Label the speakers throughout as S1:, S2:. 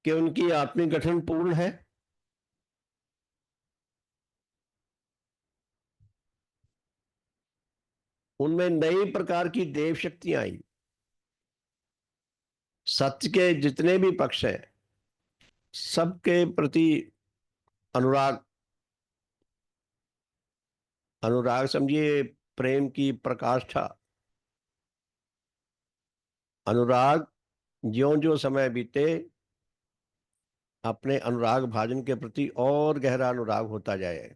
S1: कि उनकी आत्मिक गठन पूर्ण है। उनमें नई प्रकार की देव शक्तियां आई। सत्य के जितने भी पक्ष हैं सबके प्रति अनुराग। अनुराग समझिए प्रेम की प्रकाष्ठा। अनुराग ज्यों ज्यों समय बीते अपने अनुराग भाजन के प्रति और गहरा अनुराग होता जाए।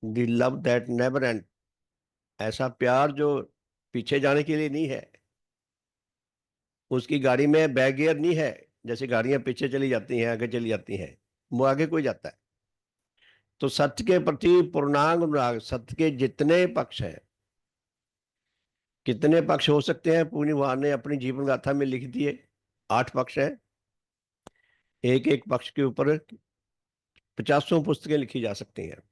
S1: The love that never and. ऐसा प्यार जो पीछे जाने के लिए नहीं है। उसकी गाड़ी में बैक गियर नहीं है। जैसे गाड़ियां पीछे चली जाती हैं आगे चली जाती हैं, वो आगे कोई जाता है। तो सत्य के प्रति पूर्णांग अनुराग। सत्य के जितने पक्ष हैं, कितने पक्ष हो सकते हैं पूर्णी भगवान ने अपनी जीवन गाथा में लिख दिए। 8 पक्ष हैं। एक एक पक्ष के ऊपर 50 पुस्तकें लिखी जा सकती हैं।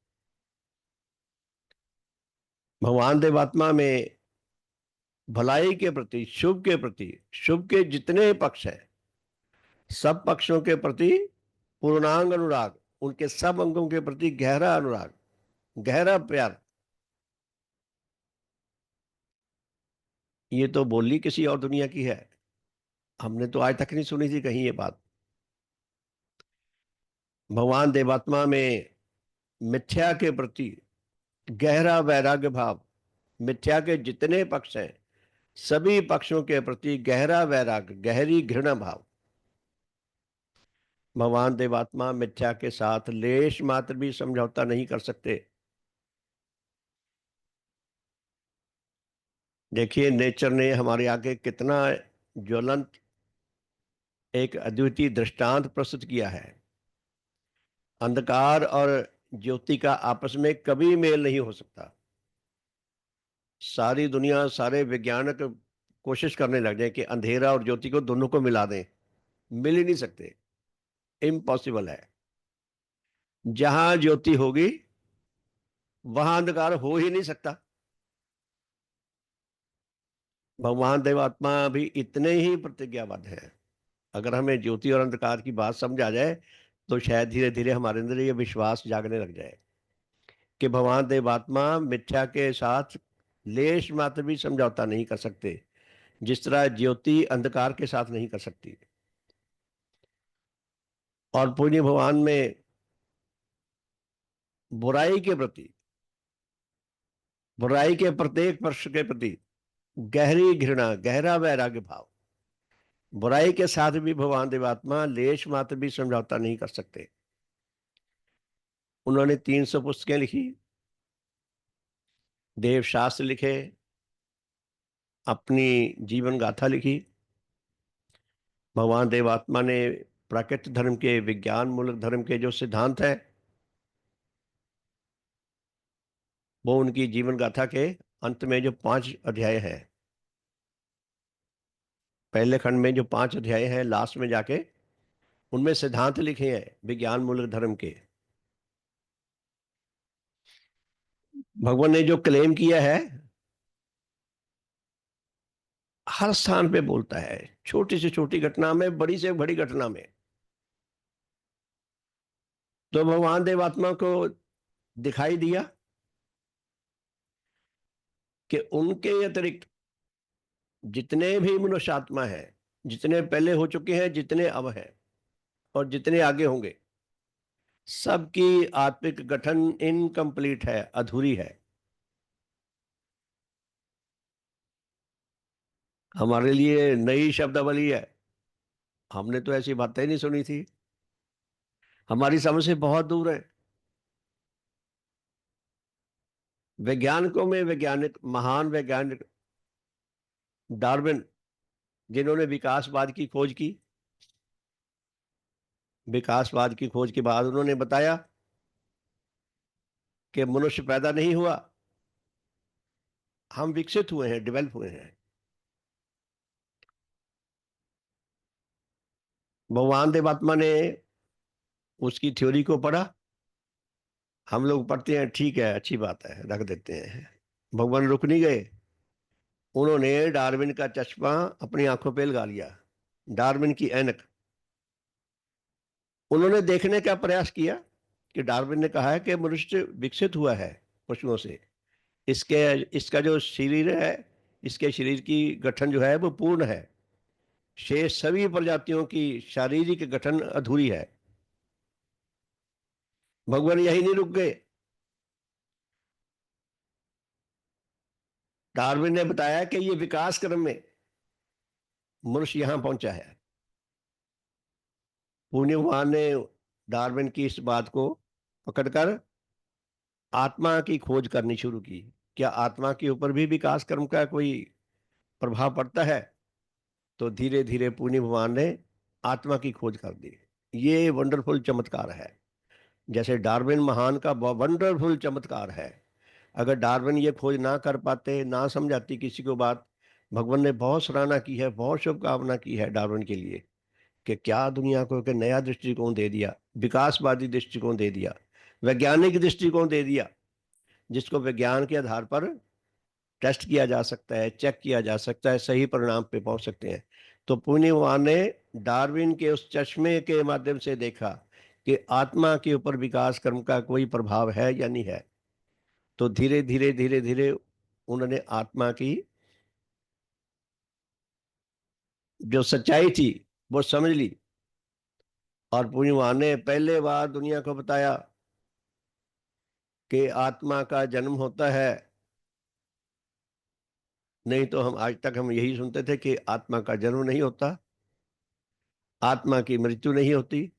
S1: भगवान देवात्मा में भलाई के प्रति, शुभ के प्रति, शुभ के जितने पक्ष हैं सब पक्षों के प्रति पूर्णांग अनुराग। उनके सब अंगों के प्रति गहरा अनुराग, गहरा प्यार। ये तो बोली किसी और दुनिया की है। हमने तो आज तक नहीं सुनी थी कहीं ये बात। भगवान देवात्मा में मिथ्या के प्रति गहरा वैराग्य भाव। मिथ्या के जितने पक्ष हैं सभी पक्षों के प्रति गहरा वैराग्य, गहरी घृणा भाव। भगवान देवात्मा मिथ्या के साथ लेश मात्र भी समझौता नहीं कर सकते। देखिए नेचर ने हमारे आगे कितना ज्वलंत एक अद्वितीय दृष्टांत प्रस्तुत किया है। अंधकार और ज्योति का आपस में कभी मेल नहीं हो सकता। सारी दुनिया, सारे वैज्ञानिक कोशिश करने लग जाए कि अंधेरा और ज्योति को दोनों को मिला दें, मिल ही नहीं सकते। इम्पॉसिबल है। जहां ज्योति होगी वहां अंधकार हो ही नहीं सकता। भगवान देवात्मा भी इतने ही प्रतिज्ञाबद्ध हैं। अगर हमें ज्योति और अंधकार की बात समझ आ जाए तो शायद धीरे धीरे हमारे अंदर ये विश्वास जागने लग जाए कि भगवान देवात्मा मिथ्या के साथ लेश मात्र भी समझौता नहीं कर सकते, जिस तरह ज्योति अंधकार के साथ नहीं कर सकती। और पुण्य भगवान में बुराई के प्रति, बुराई के प्रत्येक पक्ष के प्रति गहरी घृणा, गहरा वैराग्य भाव। बुराई के साथ भी भगवान देवात्मा लेश मात्र भी समझौता नहीं कर सकते। उन्होंने 300 पुस्तकें लिखी, देव शास्त्र लिखे, अपनी जीवन गाथा लिखी। भगवान देवात्मा ने प्राकृतिक धर्म के, विज्ञान मूलक धर्म के जो सिद्धांत है वो उनकी जीवन गाथा के अंत में जो 5 अध्याय हैं, पहले खंड में जो 5 अध्याय हैं, लास्ट में जाके उनमें सिद्धांत लिखे हैं विज्ञान मूलक धर्म के। भगवान ने जो क्लेम किया है हर स्थान पे बोलता है, छोटी से छोटी घटना में, बड़ी से बड़ी घटना में। तो भगवान देवात्मा को दिखाई दिया कि उनके अतिरिक्त जितने भी मनुष्य आत्मा हैं, जितने पहले हो चुके हैं, जितने अब हैं और जितने आगे होंगे, सबकी आत्मिक गठन इनकम्प्लीट है, अधूरी है। हमारे लिए नई शब्दावली है। हमने तो ऐसी बातें ही नहीं सुनी थी, हमारी समझ से बहुत दूर है। वैज्ञानिकों में वैज्ञानिक, महान वैज्ञानिक डार्विन, जिन्होंने विकासवाद की खोज की, विकासवाद की खोज के बाद उन्होंने बताया कि मनुष्य पैदा नहीं हुआ, हम विकसित हुए हैं, डेवलप हुए हैं। भगवान देवात्मा ने उसकी थ्योरी को पढ़ा। हम लोग पढ़ते हैं, ठीक है, अच्छी बात है, रख देते हैं। भगवान रुक नहीं गए। उन्होंने डार्विन का चश्मा अपनी आंखों पे लगा लिया। डार्विन की ऐनक। उन्होंने देखने का प्रयास किया कि डार्विन ने कहा है कि मनुष्य विकसित हुआ है पशुओं से, इसके इसका जो शरीर है, इसके शरीर की गठन जो है वो पूर्ण है, शेष सभी प्रजातियों की शारीरिक गठन अधूरी है। भगवान यही नहीं रुक गए। डार्विन ने बताया कि ये विकास क्रम में मनुष्य यहां पहुंचा है। पुण्य भगवान ने डार्विन की इस बात को पकड़कर आत्मा की खोज करनी शुरू की। क्या आत्मा के ऊपर भी विकास क्रम का कोई प्रभाव पड़ता है? तो धीरे धीरे पुण्य भगवान ने आत्मा की खोज कर दी। ये वंडरफुल चमत्कार है। जैसे डार्विन महान का वंडरफुल चमत्कार है। अगर डार्विन ये खोज ना कर पाते, ना समझाती किसी को बात, भगवान ने बहुत सराहना की है, बहुत शुभकामना की है डार्विन के लिए कि क्या दुनिया को एक नया दृष्टिकोण दे दिया, विकासवादी दृष्टिकोण दे दिया, वैज्ञानिक दृष्टिकोण दे दिया, जिसको विज्ञान के आधार पर टेस्ट किया जा सकता है, चेक किया जा सकता है, सही परिणाम पे पहुंच सकते हैं। तो पुण्य भगवान ने डार्विन के उस चश्मे के माध्यम से देखा कि आत्मा के ऊपर विकास कर्म का कोई प्रभाव है या नहीं है। तो धीरे धीरे धीरे धीरे उन्होंने आत्मा की जो सच्चाई थी वो समझ ली, और पुण्य भगवान ने पहले बार दुनिया को बताया कि आत्मा का जन्म होता है। नहीं तो हम आज तक हम यही सुनते थे कि आत्मा का जन्म नहीं होता, आत्मा की मृत्यु नहीं होती,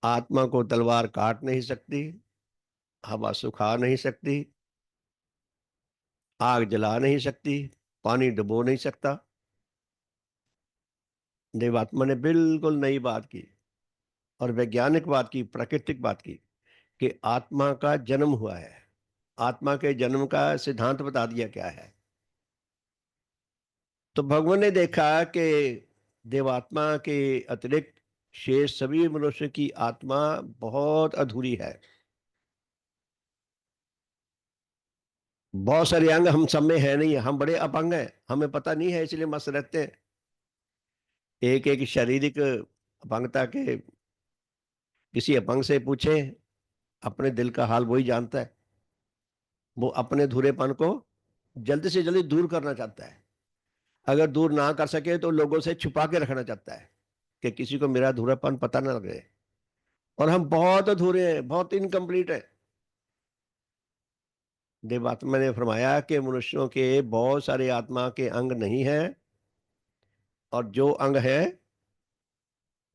S1: आत्मा को तलवार काट नहीं सकती, हवा सुखा नहीं सकती, आग जला नहीं सकती, पानी डुबो नहीं सकता। देवात्मा ने बिल्कुल नई बात की और वैज्ञानिक बात की, प्राकृतिक बात की कि आत्मा का जन्म हुआ है। आत्मा के जन्म का सिद्धांत बता दिया क्या है। तो भगवान ने देखा कि देवात्मा के अतिरिक्त शेष सभी मनुष्य की आत्मा बहुत अधूरी है। बहुत सारे अंग हम सब में है नहीं, हम बड़े अपंग हैं, हमें पता नहीं है, इसलिए मस्त रहते हैं। एक एक शारीरिक अपंगता के किसी अपंग से पूछे, अपने दिल का हाल वही जानता है। वो अपने धुरेपन को जल्दी से जल्दी दूर करना चाहता है। अगर दूर ना कर सके तो लोगों से छुपा के रखना चाहता है कि किसी को मेरा धुरापन पता ना लगे। और हम बहुत अधूरे हैं, बहुत इनकम्प्लीट है। देवात्मा ने फरमाया कि मनुष्यों के बहुत सारे आत्मा के अंग नहीं हैं, और जो अंग है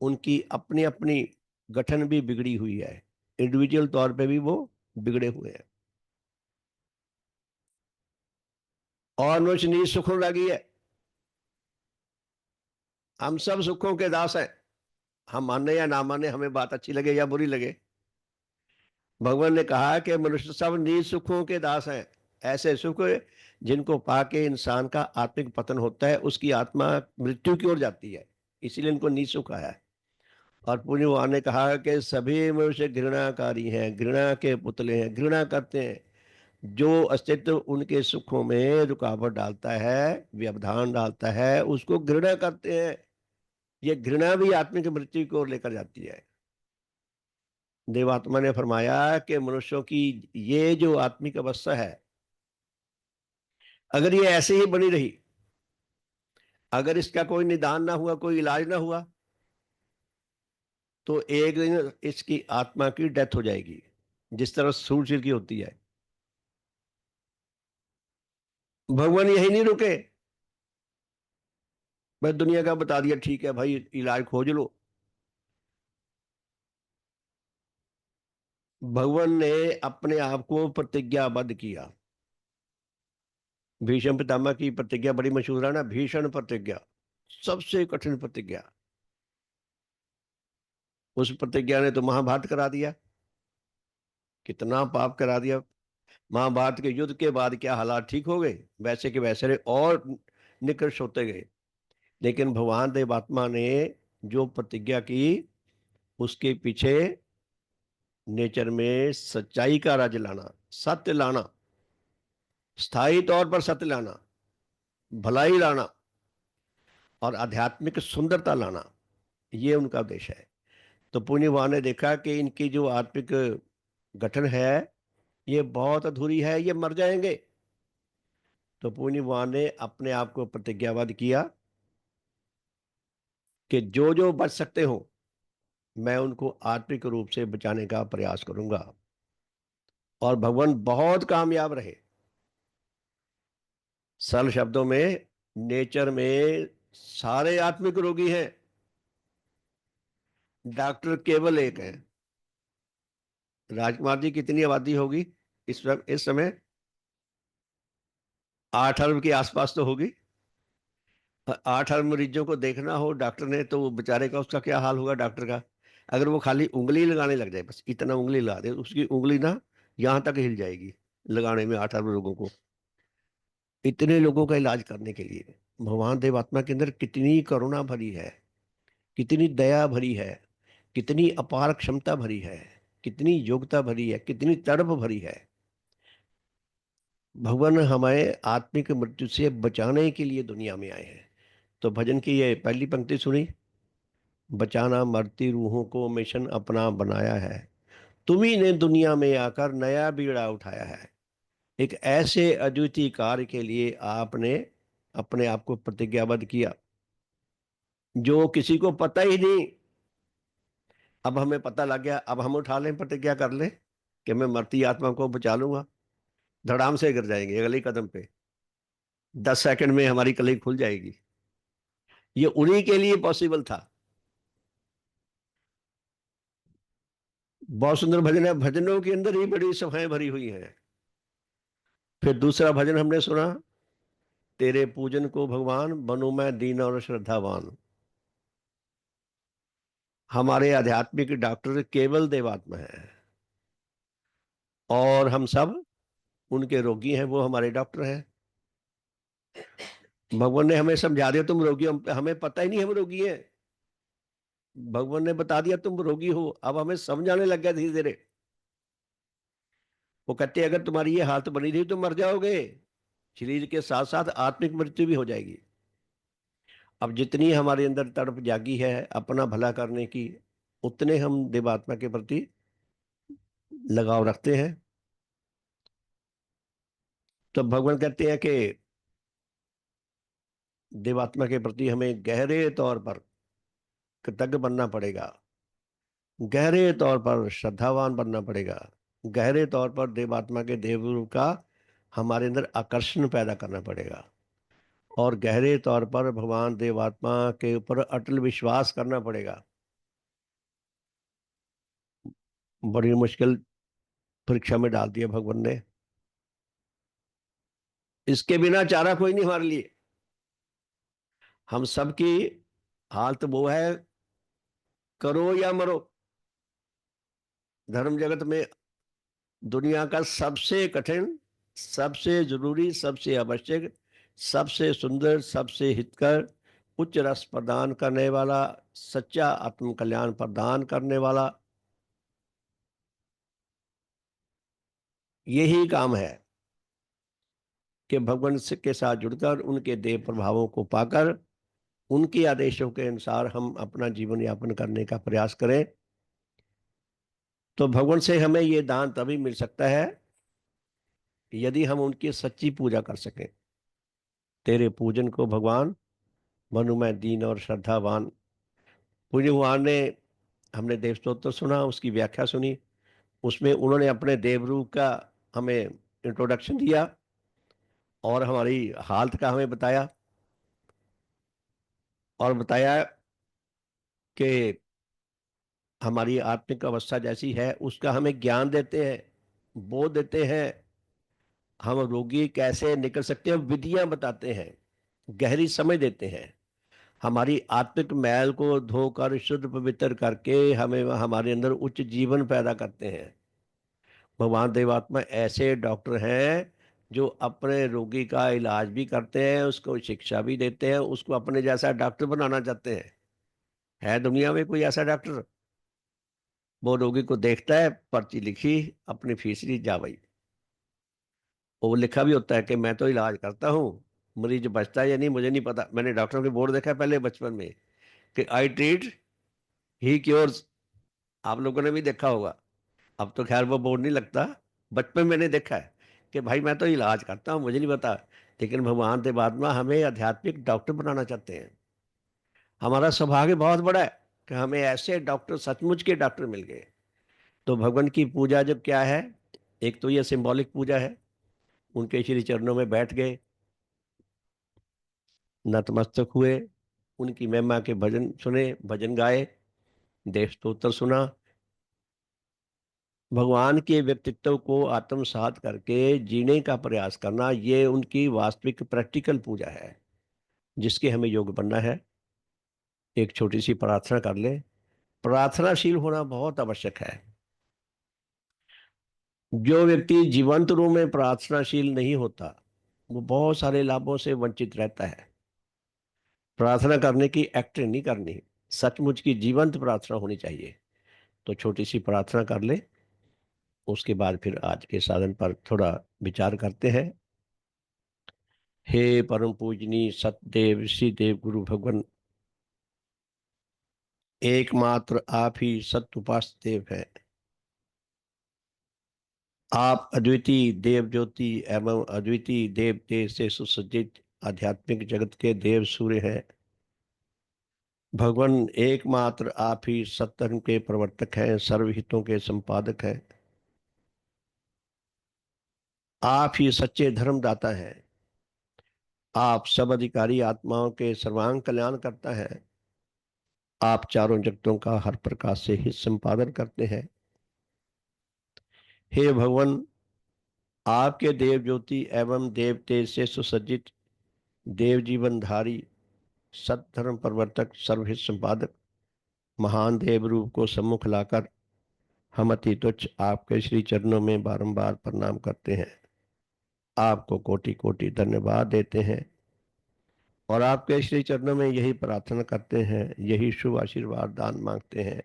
S1: उनकी अपनी अपनी गठन भी बिगड़ी हुई है, इंडिविजुअल तौर पे भी वो बिगड़े हुए हैं। और मनुष्य नीच सुखों लगी है। हम सब सुखों के दास हैं, हम माने या ना माने, हमें बात अच्छी लगे या बुरी लगे। भगवान ने कहा कि मनुष्य सब नीच सुखों के दास हैं। ऐसे सुख जिनको पाके इंसान का आत्मिक पतन होता है, उसकी आत्मा मृत्यु की ओर जाती है, इसीलिए इनको नीच सुख आया है। और पुण्य भगवान ने कहा कि सभी मनुष्य घृणाकारी हैं, घृणा के पुतले हैं, घृणा करते हैं। जो अस्तित्व उनके सुखों में रुकावट डालता है, व्यवधान डालता है, उसको घृणा करते हैं। ये घृणा भी आत्मिक मृत्यु की ओर लेकर जाती है। देवात्मा ने फरमाया कि मनुष्यों की ये जो आत्मिक अवस्था है, अगर ये ऐसे ही बनी रही, अगर इसका कोई निदान ना हुआ, कोई इलाज ना हुआ, तो एक दिन इसकी आत्मा की डेथ हो जाएगी, जिस तरह सूर्य की होती है। भगवान यही नहीं रुके, बस दुनिया का बता दिया ठीक है भाई, इलाज खोज लो। भगवान ने अपने आप को प्रतिज्ञाबद्ध किया। भीष्म पितामह की प्रतिज्ञा बड़ी मशहूर है ना, भीषण प्रतिज्ञा, सबसे कठिन प्रतिज्ञा। उस प्रतिज्ञा ने तो महाभारत करा दिया, कितना पाप करा दिया। महाभारत के युद्ध के बाद क्या हालात ठीक हो गए, वैसे के वैसे रहे और निकृष्ट होते गए। लेकिन भगवान देवात्मा ने जो प्रतिज्ञा की, उसके पीछे नेचर में सच्चाई का राज लाना, सत्य लाना, स्थायी तौर पर सत्य लाना, भलाई लाना, और आध्यात्मिक सुंदरता लाना, ये उनका उद्देश्य है। तो पुण्य भगवान ने देखा कि इनकी जो आत्मिक गठन है ये बहुत अधूरी है, ये मर जाएंगे। तो पुण्य भगवान ने अपने आप को प्रतिज्ञाबद्ध किया कि जो जो बच सकते हो मैं उनको आत्मिक रूप से बचाने का प्रयास करूंगा। और भगवान बहुत कामयाब रहे। सरल शब्दों में, नेचर में सारे आत्मिक रोगी हैं, डॉक्टर केवल एक है। राजकुमार जी, कितनी आबादी होगी इस समय? 8 अरब के आसपास तो होगी। 8 अरब मरीजों को देखना हो डॉक्टर ने, तो वो बेचारे का उसका क्या हाल होगा डॉक्टर का। अगर वो खाली उंगली लगाने लग जाए, बस इतना उंगली लगा दे, उसकी उंगली ना यहां तक हिल जाएगी लगाने में 8 अरब लोगों को। इतने लोगों का इलाज करने के लिए भगवान देवात्मा के अंदर कितनी करुणा भरी है, कितनी दया भरी है, कितनी अपार क्षमता भरी है, कितनी योग्यता भरी है, कितनी तड़प भरी है। भगवान हमें आत्मिक मृत्यु से बचाने के लिए दुनिया में आए हैं। तो भजन की ये पहली पंक्ति सुनी, बचाना मरती रूहों को मिशन अपना बनाया है, तुम्ही ने दुनिया में आकर नया बीड़ा उठाया है। एक ऐसे अद्वितीय कार्य के लिए आपने अपने आप को प्रतिज्ञाबद्ध किया जो किसी को पता ही नहीं। अब हमें पता लग गया, अब हम उठा लें, प्रतिज्ञा कर लें कि मैं मरती आत्मा को बचा लूंगा। धड़ाम से गिर जाएंगे अगले कदम पे, 10 सेकंड में हमारी कली खुल जाएगी। ये उन्हीं के लिए पॉसिबल था। बहुत सुंदर भजन है, भजनों के अंदर ही बड़ी सभाएं भरी हुई हैं। फिर दूसरा भजन हमने सुना, तेरे पूजन को भगवान बनूं मैं दीन और श्रद्धावान। हमारे आध्यात्मिक डॉक्टर केवल देवात्मा है और हम सब उनके रोगी हैं, वो हमारे डॉक्टर हैं। भगवान ने हमें समझा दिया तुम रोगी हो, हमें पता ही नहीं हम रोगी हैं। भगवान ने बता दिया तुम रोगी हो, अब हमें समझ आने लग गया धीरे धीरे। वो कहते अगर तुम्हारी ये हालत बनी रही तो मर जाओगे, शरीर के साथ साथ आत्मिक मृत्यु भी हो जाएगी। अब जितनी हमारे अंदर तड़प जागी है अपना भला करने की, उतने हम देवात्मा के प्रति लगाव रखते हैं। तो भगवान कहते हैं कि देवात्मा के प्रति हमें गहरे तौर पर कृतज्ञ बनना पड़ेगा, गहरे तौर पर श्रद्धावान बनना पड़ेगा, गहरे तौर पर देवात्मा के देव रूप का हमारे अंदर आकर्षण पैदा करना पड़ेगा, और गहरे तौर पर भगवान देवात्मा के ऊपर अटल विश्वास करना पड़ेगा। बड़ी मुश्किल परीक्षा में डाल दिया भगवान ने। इसके बिना चारा कोई नहीं हमारे लिए। हम सबकी हालत वो है, करो या मरो। धर्म जगत में दुनिया का सबसे कठिन, सबसे जरूरी, सबसे आवश्यक, सबसे सुंदर, सबसे हितकर, उच्च रस प्रदान करने वाला, सच्चा आत्म कल्याण प्रदान करने वाला, यही काम है कि भगवान के साथ जुड़कर उनके देव प्रभावों को पाकर उनके आदेशों के अनुसार हम अपना जीवन यापन करने का प्रयास करें। तो भगवान से हमें ये दान तभी मिल सकता है यदि हम उनकी सच्ची पूजा कर सकें। तेरे पूजन को भगवान मनु मैं दीन और श्रद्धावान। पूज्य भगवान ने, हमने देव स्तोत्र सुना, उसकी व्याख्या सुनी, उसमें उन्होंने अपने देवरूप का हमें इंट्रोडक्शन दिया और हमारी हालत का हमें बताया, और बताया कि हमारी आत्मिक अवस्था जैसी है उसका हमें ज्ञान देते हैं, बोध देते हैं, हम रोगी कैसे निकल सकते हैं विधियां बताते हैं, गहरी समझ देते हैं, हमारी आत्मिक मैल को धोकर शुद्ध पवित्र करके हमें हमारे अंदर उच्च जीवन पैदा करते हैं। भगवान देवात्मा ऐसे डॉक्टर हैं जो अपने रोगी का इलाज भी करते हैं, उसको शिक्षा भी देते हैं, उसको अपने जैसा डॉक्टर बनाना चाहते हैं। है दुनिया में कोई ऐसा डॉक्टर? वो रोगी को देखता है, पर्ची लिखी, अपनी फीस ली, जा भाई। वो लिखा भी होता है कि मैं तो इलाज करता हूँ, मरीज बचता है या नहीं मुझे नहीं पता, मैंने डॉक्टरों के बोर्ड देखा है पहले बचपन में कि आई ट्रीट ही क्योर्स, आप लोगों ने भी देखा होगा। अब तो खैर वो बोर्ड नहीं लगता, बचपन में मैंने देखा है कि भाई मैं तो इलाज करता हूँ मुझे नहीं पता। लेकिन भगवान देवात्मा हमें आध्यात्मिक डॉक्टर बनाना चाहते हैं। हमारा सौभाग्य बहुत बड़ा है कि हमें ऐसे डॉक्टर, सचमुच के डॉक्टर मिल गए। तो भगवान की पूजा जब क्या है, एक तो ये सिंबॉलिक पूजा है, उनके श्री चरणों में बैठ गए, नतमस्तक हुए, उनकी महिमा के भजन सुने, भजन गाए, देव स्तोत्र सुना, भगवान के व्यक्तित्व को आत्मसात करके जीने का प्रयास करना, ये उनकी वास्तविक प्रैक्टिकल पूजा है जिसके हमें योग्य बनना है। एक छोटी सी प्रार्थना कर ले। प्रार्थनाशील होना बहुत आवश्यक है। जो व्यक्ति जीवंत रूप में प्रार्थनाशील नहीं होता वो बहुत सारे लाभों से वंचित रहता है। प्रार्थना करने की एक्टिंग नहीं करनी, सचमुच की जीवंत प्रार्थना होनी चाहिए। तो छोटी सी प्रार्थना कर ले, उसके बाद फिर आज के साधन पर थोड़ा विचार करते हैं। हे परम पूजनी सतदेव श्री देव गुरु भगवान, एकमात्र आप ही सत्य उपास्य देव है। आप अद्वितीय देव ज्योति एवं अद्वितीय देव तेज से सुसज्जित आध्यात्मिक जगत के देव सूर्य हैं। भगवान एकमात्र आप ही सत्य के प्रवर्तक हैं, सर्वहितों के संपादक हैं। आप ही सच्चे धर्मदाता हैं। आप सब अधिकारी आत्माओं के सर्वांग कल्याण करता है। आप चारों जगतों का हर प्रकार से हित संपादन करते हैं। हे भगवान, आपके देव ज्योति एवं देव तेज से सुसज्जित देव जीवनधारी सत्धर्म प्रवर्तक सर्वहित संपादक महान देव रूप को सम्मुख लाकर हम अति तुच्छ आपके श्री चरणों में बारंबार प्रणाम करते हैं। आपको कोटि कोटि धन्यवाद देते हैं और आपके श्री चरणों में यही प्रार्थना करते हैं, यही शुभ आशीर्वाद दान मांगते हैं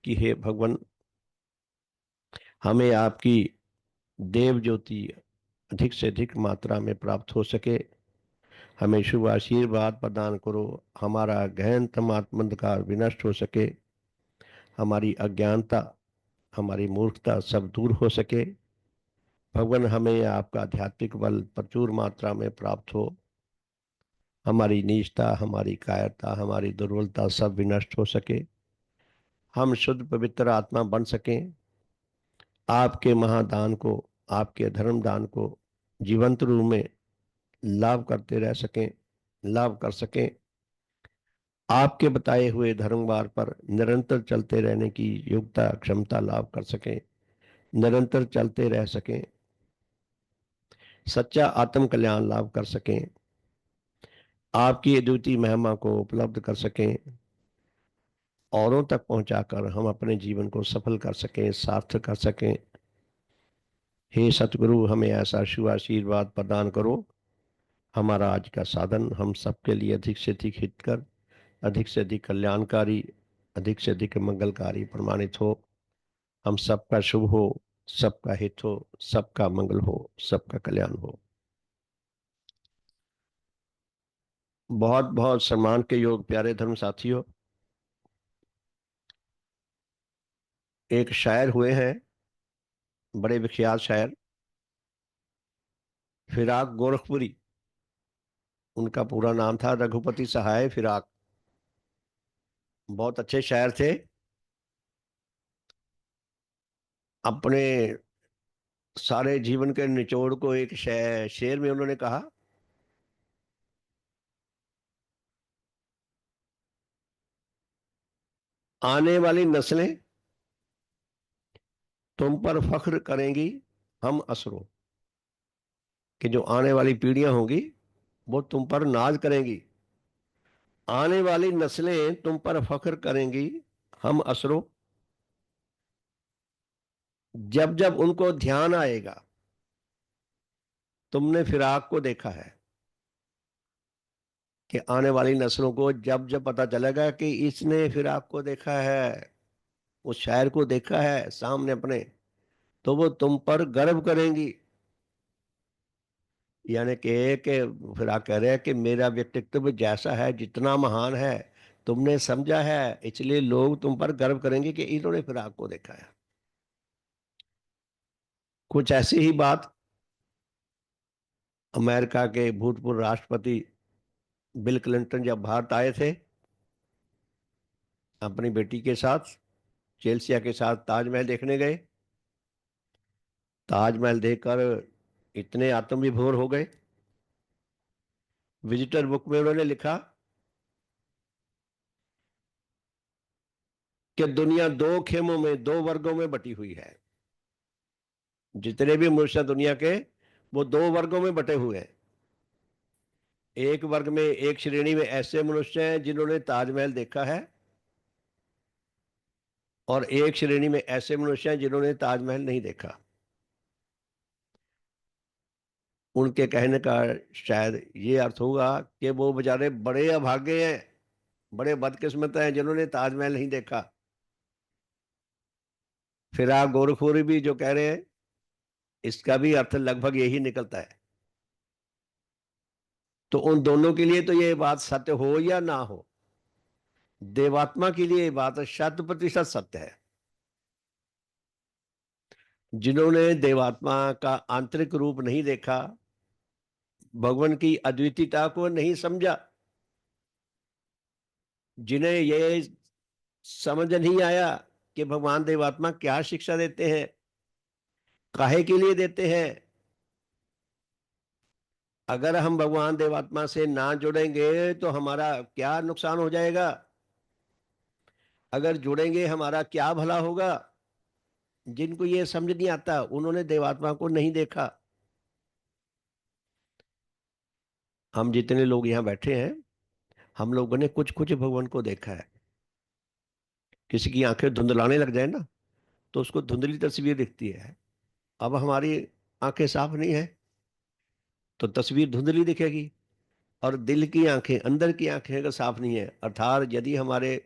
S1: कि हे भगवान, हमें आपकी देव ज्योति अधिक से अधिक मात्रा में प्राप्त हो सके। हमें शुभ आशीर्वाद प्रदान करो, हमारा गहन तम आत्मंधकार विनष्ट हो सके, हमारी अज्ञानता, हमारी मूर्खता सब दूर हो सके। भगवान, हमें आपका आध्यात्मिक बल प्रचुर मात्रा में प्राप्त हो, हमारी नीचता, हमारी कायरता, हमारी दुर्बलता सब विनष्ट हो सके, हम शुद्ध पवित्र आत्मा बन सकें, आपके महादान को, आपके धर्म दान को जीवंत रूप में लाभ करते रह सकें, लाभ कर सकें, आपके बताए हुए धर्म मार्ग पर निरंतर चलते रहने की योग्यता क्षमता लाभ कर सकें, निरंतर चलते रह सकें, सच्चा आत्म कल्याण लाभ कर सकें, आपकी अद्वितीय महिमा को उपलब्ध कर सकें, औरों तक पहुंचाकर हम अपने जीवन को सफल कर सकें, सार्थक कर सकें। हे सतगुरु, हमें ऐसा शुभ आशीर्वाद प्रदान करो, हमारा आज का साधन हम सबके लिए अधिक से अधिक हितकर, अधिक से अधिक कल्याणकारी, अधिक से अधिक मंगलकारी प्रमाणित हो। हम सबका शुभ हो, सबका हित हो, सबका मंगल हो, सबका कल्याण हो। बहुत बहुत सम्मान के योग प्यारे धर्म साथियों, एक शायर हुए हैं, बड़े विख्यात शायर, फिराक गोरखपुरी। उनका पूरा नाम था रघुपति सहाय फिराक। बहुत अच्छे शायर थे। अपने सारे जीवन के निचोड़ को एक शेर में उन्होंने कहा, आने वाली नस्लें तुम पर फख्र करेंगी हम असरों, कि जो आने वाली पीढ़ियां होंगी वो तुम पर नाज करेंगी। आने वाली नस्लें तुम पर फख्र करेंगी हम असरों, जब जब उनको ध्यान आएगा तुमने फिराक को देखा है। कि आने वाली नस्लों को जब जब पता चलेगा कि इसने फिराक को देखा है, उस शायर को देखा है सामने अपने, तो वो तुम पर गर्व करेंगी। यानी कि फिर आप कह रहे हैं कि मेरा व्यक्तित्व जैसा है, जितना महान है, तुमने समझा है, इसलिए लोग तुम पर गर्व करेंगे कि इन्होंने फिर आपको देखा है। कुछ ऐसी ही बात अमेरिका के भूतपूर्व राष्ट्रपति बिल क्लिंटन जब भारत आए थे अपनी बेटी के साथ, चेल्सिया के साथ ताजमहल देखने गए। ताजमहल देखकर इतने आत्मविभोर हो गए, विजिटर बुक में उन्होंने लिखा कि दुनिया दो खेमों में, दो वर्गों में बटी हुई है। जितने भी मनुष्य दुनिया के, वो दो वर्गों में बटे हुए हैं। एक वर्ग में, एक श्रेणी में ऐसे मनुष्य हैं जिन्होंने ताजमहल देखा है, और एक श्रेणी में ऐसे मनुष्य हैं जिन्होंने ताजमहल नहीं देखा। उनके कहने का शायद ये अर्थ होगा कि वो बेचारे बड़े अभागे हैं, बड़े बदकिस्मत हैं जिन्होंने ताजमहल नहीं देखा। फिर आप गोरखपुरी भी जो कह रहे हैं, इसका भी अर्थ लगभग यही निकलता है। तो उन दोनों के लिए तो ये बात सत्य हो या ना हो, देवात्मा के लिए ये बात 100% सत्य है। जिन्होंने देवात्मा का आंतरिक रूप नहीं देखा, भगवान की अद्वितीयता को नहीं समझा, जिन्हें ये समझ नहीं आया कि भगवान देवात्मा क्या शिक्षा देते हैं, काहे के लिए देते हैं। अगर हम भगवान देवात्मा से ना जुड़ेंगे तो हमारा क्या नुकसान हो जाएगा, अगर जुड़ेंगे हमारा क्या भला होगा। जिनको ये समझ नहीं आता, उन्होंने देवात्मा को नहीं देखा। हम जितने लोग यहाँ बैठे हैं, हम लोगों ने कुछ कुछ भगवान को देखा है। किसी की आंखें धुंधलाने लग जाए ना, तो उसको धुंधली तस्वीर दिखती है। अब हमारी आंखें साफ नहीं है तो तस्वीर धुंधली दिखेगी। और दिल की आंखें, अंदर की आंखें अगर साफ नहीं है, अर्थात यदि हमारे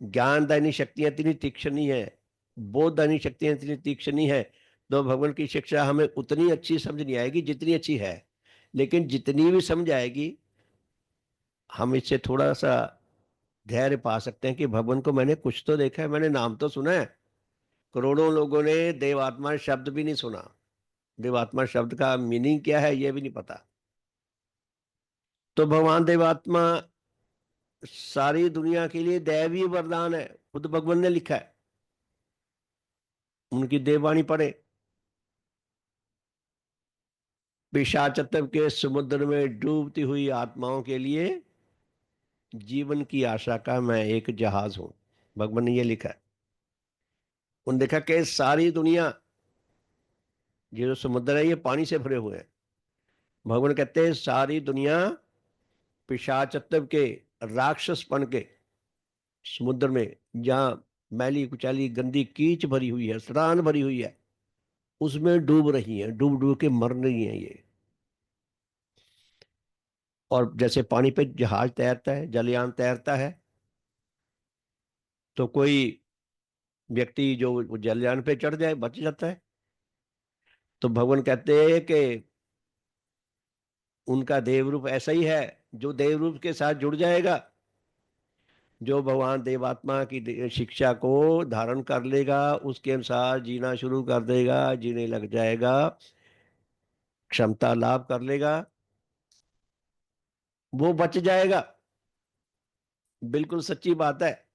S1: ज्ञानदायनी शक्तियां इतनी तीक्ष्ण नहीं है, बोधदायनी शक्तियां इतनी तीक्ष्ण नहीं है, तो भगवान की शिक्षा हमें उतनी अच्छी समझ नहीं आएगी जितनी अच्छी है। लेकिन जितनी भी समझ आएगी, हम इससे थोड़ा सा धैर्य पा सकते हैं कि भगवान को मैंने कुछ तो देखा है, मैंने नाम तो सुना है। करोड़ों लोगों ने देवात्मा शब्द भी नहीं सुना, देवात्मा शब्द का मीनिंग क्या है ये भी नहीं पता। तो भगवान देवात्मा सारी दुनिया के लिए दैवीय वरदान है, खुद भगवान ने लिखा है। उनकी देववाणी पढ़े, पिशाचत्व के समुद्र में डूबती हुई आत्माओं के लिए जीवन की आशा का मैं एक जहाज हूं, भगवान ने ये लिखा है। उन्होंने देखा कि सारी दुनिया, ये जो समुद्र है ये पानी से भरे हुए हैं। भगवान कहते हैं सारी दुनिया पिशाचत्व के, राक्षसपन के समुद्र में, जहां मैली कुचैली गंदी कीच भरी हुई है, सड़ान भरी हुई है, उसमें डूब रही हैं, डूब डूब के मर रही हैं ये। और जैसे पानी पे जहाज तैरता है, जलयान तैरता है, तो कोई व्यक्ति जो जलयान पे चढ़ जाए बच जाता है। तो भगवान कहते हैं कि उनका देव रूप ऐसा ही है, जो देव रूप के साथ जुड़ जाएगा, जो भगवान देवात्मा की शिक्षा को धारण कर लेगा, उसके अनुसार जीना शुरू कर देगा, जीने लग जाएगा, क्षमता लाभ कर लेगा, वो बच जाएगा। बिल्कुल सच्ची बात है।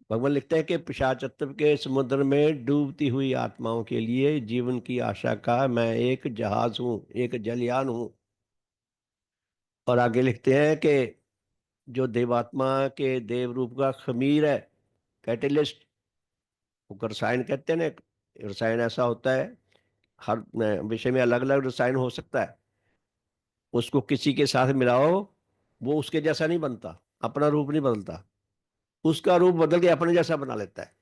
S1: भगवान लिखते हैं कि पिशाचत्व के समुद्र में डूबती हुई आत्माओं के लिए जीवन की आशा का मैं एक जहाज हूं, एक जलयान हूं। और आगे लिखते हैं कि जो देवात्मा के देव रूप का खमीर है, कैटेलिस्ट, वो रसायन कहते हैं ना, रसायन ऐसा होता है, हर विषय में अलग अलग रसायन हो सकता है। उसको किसी के साथ मिलाओ, वो उसके जैसा नहीं बनता, अपना रूप नहीं बदलता, उसका रूप बदल के अपने जैसा बना लेता है।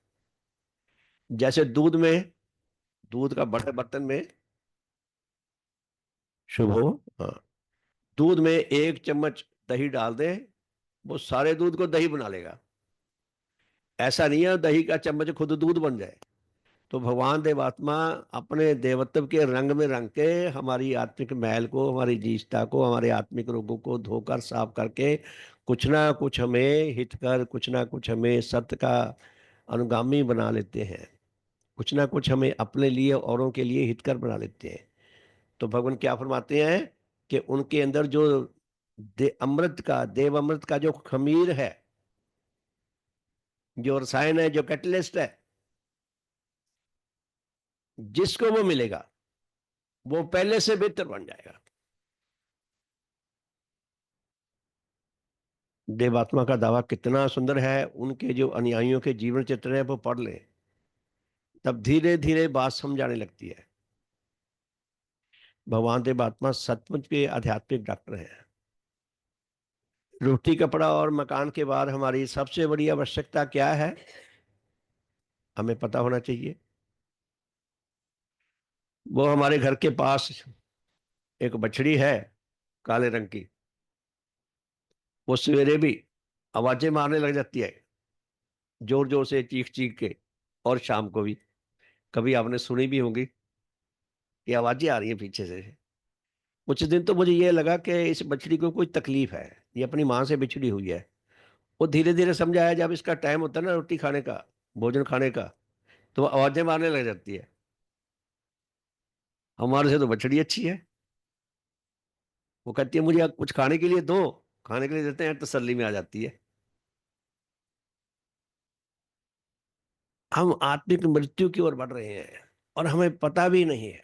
S1: जैसे दूध में, दूध का बड़े बर्तन में, शुभ हो, हाँ, दूध में 1 चम्मच दही डाल दें, वो सारे दूध को दही बना लेगा। ऐसा नहीं है दही का चम्मच खुद दूध बन जाए। तो भगवान देवात्मा अपने देवत्व के रंग में रंग के हमारी आत्मिक मैल को, हमारी जीष्टा को, हमारे आत्मिक रोगों को धोकर साफ करके कुछ ना कुछ हमें हित कर, कुछ ना कुछ हमें सत्य का अनुगामी बना लेते हैं, कुछ ना कुछ हमें अपने लिए औरों के लिए हितकर बना लेते हैं। तो भगवान क्या फरमाते हैं कि उनके अंदर जो अमृत का, देव अमृत का जो खमीर है, जो रसायन है, जो कैटलिस्ट है, जिसको वो मिलेगा वो पहले से बेहतर बन जाएगा। देवात्मा का दावा कितना सुंदर है, उनके जो अनुयायियों के जीवन चित्र है वो पढ़ लें, तब धीरे धीरे बात समझाने लगती है। भगवान देवात्मा सचमुच के आध्यात्मिक डॉक्टर हैं। रोटी कपड़ा और मकान के बाद हमारी सबसे बड़ी आवश्यकता क्या है, हमें पता होना चाहिए। वो हमारे घर के पास एक बछड़ी है काले रंग की, वो सवेरे भी आवाजें मारने लग जाती है, जोर जोर से चीख चीख के, और शाम को भी। कभी आपने सुनी भी होंगी कि आवाजें आ रही है पीछे से। कुछ दिन तो मुझे ये लगा कि इस बछड़ी को कोई तकलीफ है, ये अपनी माँ से बिछड़ी हुई है। वो धीरे धीरे समझाया, जब इसका टाइम होता है ना रोटी खाने का, भोजन खाने का, तो वो आवाजें मारने लग जाती है। हमारे से तो बछड़ी अच्छी है, वो कहती है मुझे अब कुछ खाने के लिए दो, खाने के लिए देते हैं, तसल्ली में आ जाती है। हम आत्मिक मृत्यु की ओर बढ़ रहे हैं और हमें पता भी नहीं है।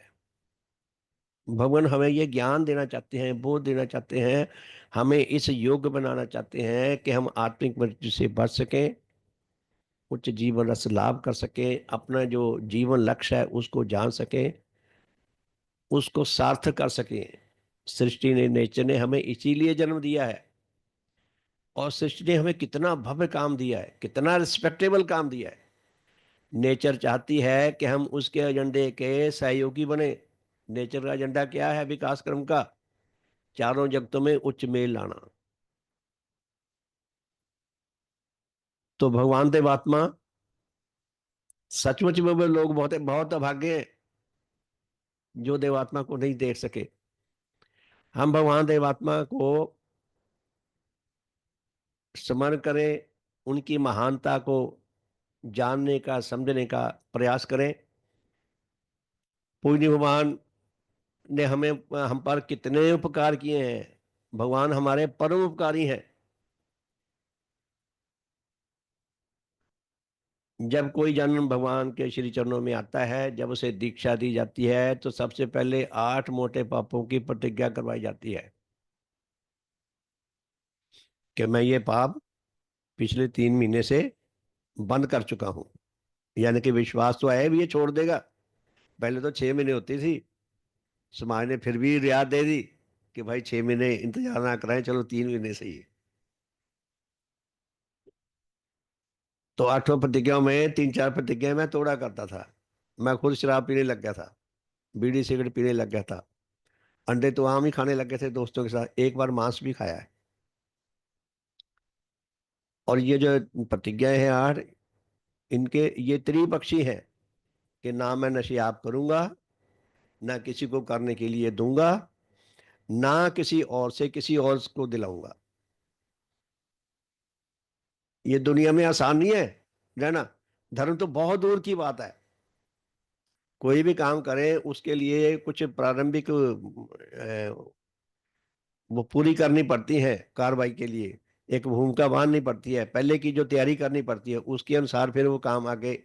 S1: भगवान हमें ये ज्ञान देना चाहते हैं, बोध देना चाहते हैं, हमें इस योग्य बनाना चाहते हैं कि हम आत्मिक मृत्यु से बच सकें, उच्च जीवन रस लाभ कर सकें, अपना जो जीवन लक्ष्य है उसको जान सकें, उसको सार्थक कर सकें। सृष्टि ने, नेचर ने हमें इसीलिए जन्म दिया है, और सृष्टि ने हमें कितना भव्य काम दिया है, कितना रिस्पेक्टेबल काम दिया है। नेचर चाहती है कि हम उसके एजेंडे के सहयोगी बने। नेचर का एजेंडा क्या है विकास क्रम का? चारों जगतों में उच्च मेल लाना। तो भगवान देवात्मा, सचमुच में वो लोग बहुत बहुत अभागे हैं जो देवात्मा को नहीं देख सके। हम भगवान देवात्मा को स्मरण करें, उनकी महानता को जानने का, समझने का प्रयास करें। पूज्य भगवान ने हमें, हम पर कितने उपकार किए हैं। भगवान हमारे परम उपकारी हैं। जब कोई जन भगवान के श्री चरणों में आता है, जब उसे दीक्षा दी जाती है, तो सबसे पहले 8 मोटे पापों की प्रतिज्ञा करवाई जाती है कि मैं ये पाप पिछले 3 महीने से बंद कर चुका हूं। यानी कि विश्वास तो है भी ये छोड़ देगा। पहले तो 6 महीने होती थी, समाज ने फिर भी रियायत दे दी कि भाई 6 महीने इंतजार ना कराएं, चलो 3 महीने सही है। तो 8वां प्रतिज्ञा में 3-4 प्रतिज्ञा मैं तोड़ा करता था। मैं खुद शराब पीने लग गया था, बीड़ी सिगरेट पीने लग गया था, अंडे तो आम ही खाने लग गए थे दोस्तों के साथ, एक बार मांस भी खाया है। और ये जो प्रतिज्ञाएं हैं 8, इनके ये त्रिपक्षी हैं कि ना मैं नशेआब करूंगा, ना किसी को करने के लिए दूंगा, ना किसी और से किसी और को दिलाऊंगा। ये दुनिया में आसान नहीं है रहना। धर्म तो बहुत दूर की बात है। कोई भी काम करें उसके लिए कुछ प्रारंभिक वो पूरी करनी पड़ती है कार्रवाई के लिए। एक भूमिका बांधनी पड़ती है, पहले की जो तैयारी करनी पड़ती है उसके अनुसार फिर वो काम आगे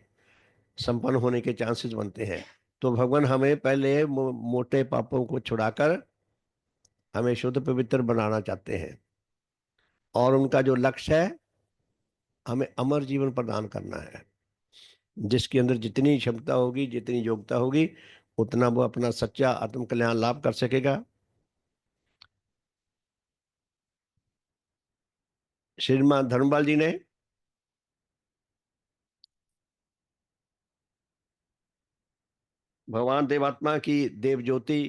S1: संपन्न होने के चांसेस बनते हैं। तो भगवान हमें पहले मोटे पापों को छुड़ाकर हमें शुद्ध पवित्र बनाना चाहते हैं, और उनका जो लक्ष्य है हमें अमर जीवन प्रदान करना है। जिसके अंदर जितनी क्षमता होगी, जितनी योग्यता होगी, उतना वो अपना सच्चा आत्म कल्याण लाभ कर सकेगा। श्रीमान धर्मपाल जी ने भगवान देवात्मा की देव ज्योति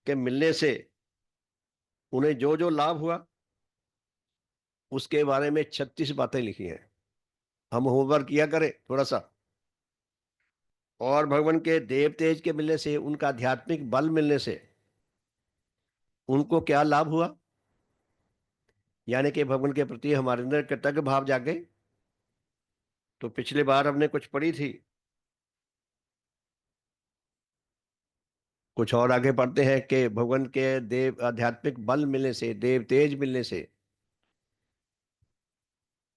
S1: के मिलने से उन्हें जो जो लाभ हुआ उसके बारे में 36 बातें लिखी हैं। हम होमवर्क किया करें थोड़ा सा। और भगवान के देव तेज के मिलने से, उनका आध्यात्मिक बल मिलने से उनको क्या लाभ हुआ? यानी कि भगवान के प्रति हमारे अंदर कृतज्ञ भाव जागे। तो पिछली बार हमने कुछ पढ़ी थी, कुछ और आगे पढ़ते हैं कि भगवान के देव आध्यात्मिक बल मिलने से, देव तेज मिलने से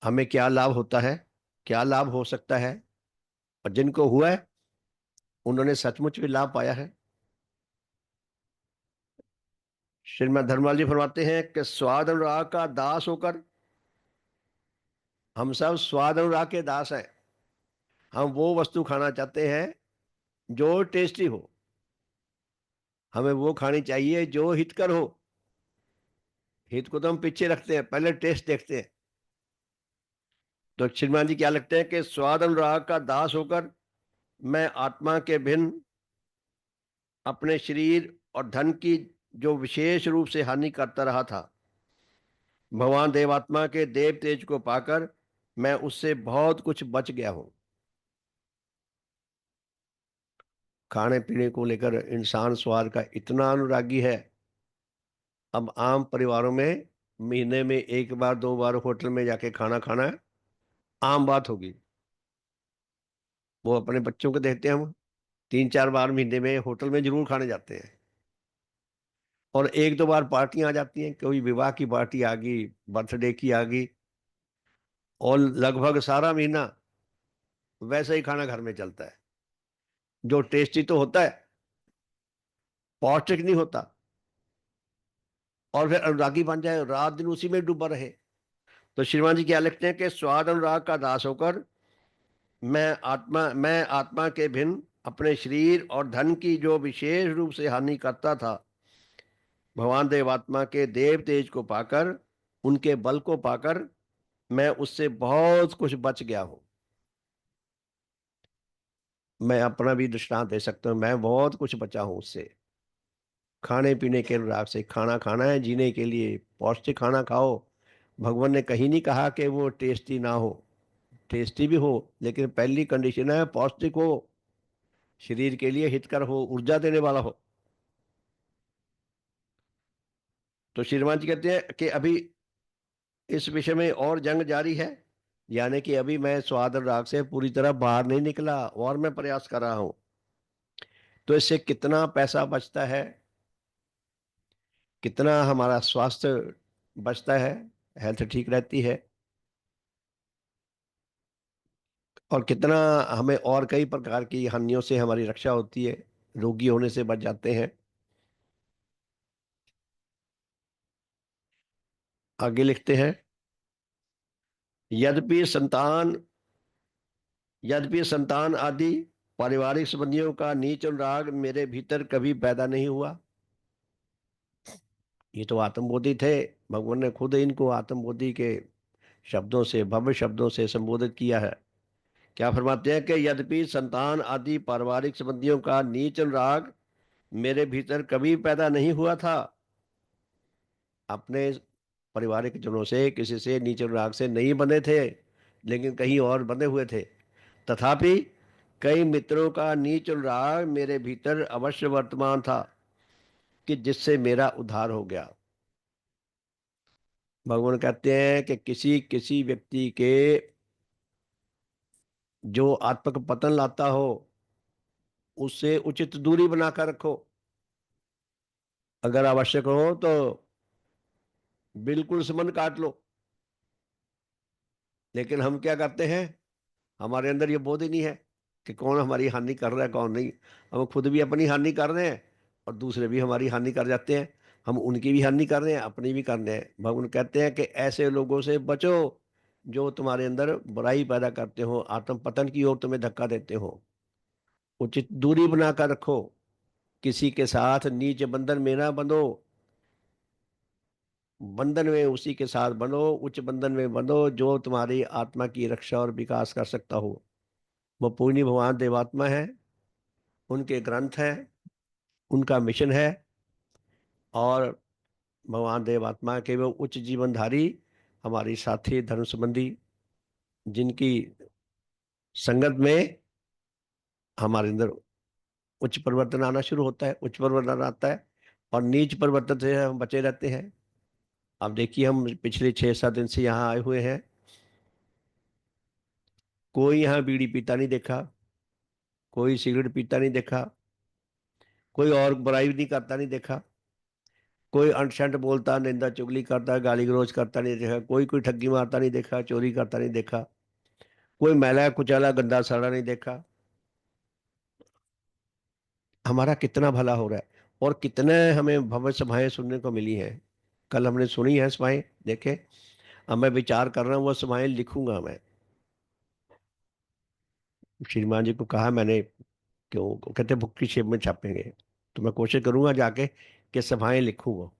S1: हमें क्या लाभ होता है, क्या लाभ हो सकता है। और जिनको हुआ है उन्होंने सचमुच भी लाभ पाया है। श्रीमद् धर्मपाल जी फरमाते हैं कि स्वाद अनुराग का दास होकर, हम सब स्वाद अनुराग के दास हैं। हम वो वस्तु खाना चाहते हैं जो टेस्टी हो, हमें वो खानी चाहिए जो हितकर हो। हित को तो हम पीछे रखते हैं, पहले टेस्ट देखते हैं। तो श्रीमान जी क्या लगते हैं कि स्वाद अनुराग का दास होकर मैं आत्मा के भिन्न अपने शरीर और धन की जो विशेष रूप से हानि करता रहा था, भगवान देवात्मा के देव तेज को पाकर मैं उससे बहुत कुछ बच गया हूं। खाने पीने को लेकर इंसान स्वाद का इतना अनुरागी है, अब आम परिवारों में महीने में एक बार दो बार होटल में जाके खाना खाना आम बात होगी। वो अपने बच्चों को देखते हैं, हम तीन चार बार महीने में होटल में जरूर खाने जाते हैं। और एक दो बार पार्टियां आ जाती हैं, कोई विवाह की पार्टी आ गई, बर्थडे की आ गई, और लगभग सारा महीना वैसा ही खाना घर में चलता है, जो टेस्टी तो होता है, पौष्टिक नहीं होता। और फिर अनुरागी बन जाए, रात दिन उसी में डूबा रहे। तो श्रीमान जी क्या लिखते हैं कि स्वाद अनुराग का दास होकर मैं आत्मा के भिन्न अपने शरीर और धन की जो विशेष रूप से हानि करता था, भगवान देवात्मा के देव तेज को पाकर, उनके बल को पाकर मैं उससे बहुत कुछ बच गया हूं। मैं अपना भी दृष्टांत दे सकता हूँ, मैं बहुत कुछ बचा हूं उससे। खाने पीने के अनुराग से, खाना खाना है जीने के लिए, पौष्टिक खाना खाओ। भगवान ने कहीं नहीं कहा कि वो टेस्टी ना हो, टेस्टी भी हो, लेकिन पहली कंडीशन है पौष्टिक हो, शरीर के लिए हितकर हो, ऊर्जा देने वाला हो। तो श्रीमान जी कहते हैं कि अभी इस विषय में और जंग जारी है, यानी कि अभी मैं स्वाद और राग से पूरी तरह बाहर नहीं निकला और मैं प्रयास कर रहा हूं। तो इससे कितना पैसा बचता है, कितना हमारा स्वास्थ्य बचता है, हेल्थ ठीक रहती है, और कितना हमें और कई प्रकार की हानियों से हमारी रक्षा होती है, रोगी होने से बच जाते हैं। आगे लिखते हैं, यद्यपि संतान यद्यपि संतान आदि पारिवारिक संबंधियों का नीच अनुराग मेरे भीतर कभी पैदा नहीं हुआ। ये तो आत्मबोधि थे, भगवान ने खुद इनको आत्मबोधि के शब्दों से, भव्य शब्दों से संबोधित किया है। क्या फरमाते हैं कि यद्यपि संतान आदि पारिवारिक संबंधियों का नीच अनुराग मेरे भीतर कभी पैदा नहीं हुआ था। अपने पारिवारिक जनों से किसी से नीच अनुराग से नहीं बने थे, लेकिन कहीं और बने हुए थे। तथापि कई मित्रों का नीच अनुराग मेरे भीतर अवश्य वर्तमान था, कि जिससे मेरा उद्धार हो गया। भगवान कहते हैं कि किसी किसी व्यक्ति के जो आत्मक पतन लाता हो, उससे उचित दूरी बनाकर रखो। अगर आवश्यक हो तो बिल्कुल संबंध काट लो। लेकिन हम क्या करते हैं, हमारे अंदर ये बोध ही नहीं है कि कौन हमारी हानि कर रहा है, कौन नहीं। हम खुद भी अपनी हानि कर रहे हैं और दूसरे भी हमारी हानि कर जाते हैं। हम उनकी भी हानि कर रहे हैं, अपनी भी कर रहे हैं। भगवान कहते हैं कि ऐसे लोगों से बचो जो तुम्हारे अंदर बुराई पैदा करते हो, आत्म पतन की ओर तुम्हें धक्का देते हो। उचित दूरी बनाकर रखो, किसी के साथ नीच बंधन में ना बंधो। बंधन में उसी के साथ बंधो, उच्च बंधन में बंधो जो तुम्हारी आत्मा की रक्षा और विकास कर सकता हो। वो पूर्णी भगवान देवात्मा है, उनके ग्रंथ हैं, उनका मिशन है। और भगवान देवात्मा के वो उच्च जीवनधारी हमारी साथी धर्म संबंधी, जिनकी संगत में हमारे अंदर उच्च परिवर्तन आना शुरू होता है, उच्च परिवर्तन आता है, और नीच परिवर्तन से हम बचे रहते हैं। अब देखिए, हम पिछले 6-7 दिन से यहाँ आए हुए हैं, कोई यहाँ बीड़ी पीता नहीं देखा, कोई सिगरेट पीता नहीं देखा, कोई और बुराई नहीं करता नहीं देखा, कोई अनशंट बोलता, निंदा चुगली करता, गाली गलौज करता नहीं देखा, कोई ठगी मारता नहीं देखा, चोरी करता नहीं देखा, कोई मैला कुचैला गंदा सड़ा नहीं देखा। हमारा कितना भला हो रहा है, और कितने हमें भव्य सभाएं सुनने को मिली हैं। कल हमने सुनी है सभाएं, देखे। अब मैं विचार कर रहा हूँ, वो सभाएं लिखूंगा मैं। श्रीमान जी को कहा मैंने, क्यों, वो कहते बुक की शेप में छापेंगे। तो मैं कोशिश करूंगा जाके कि सभाएं लिखूं, वो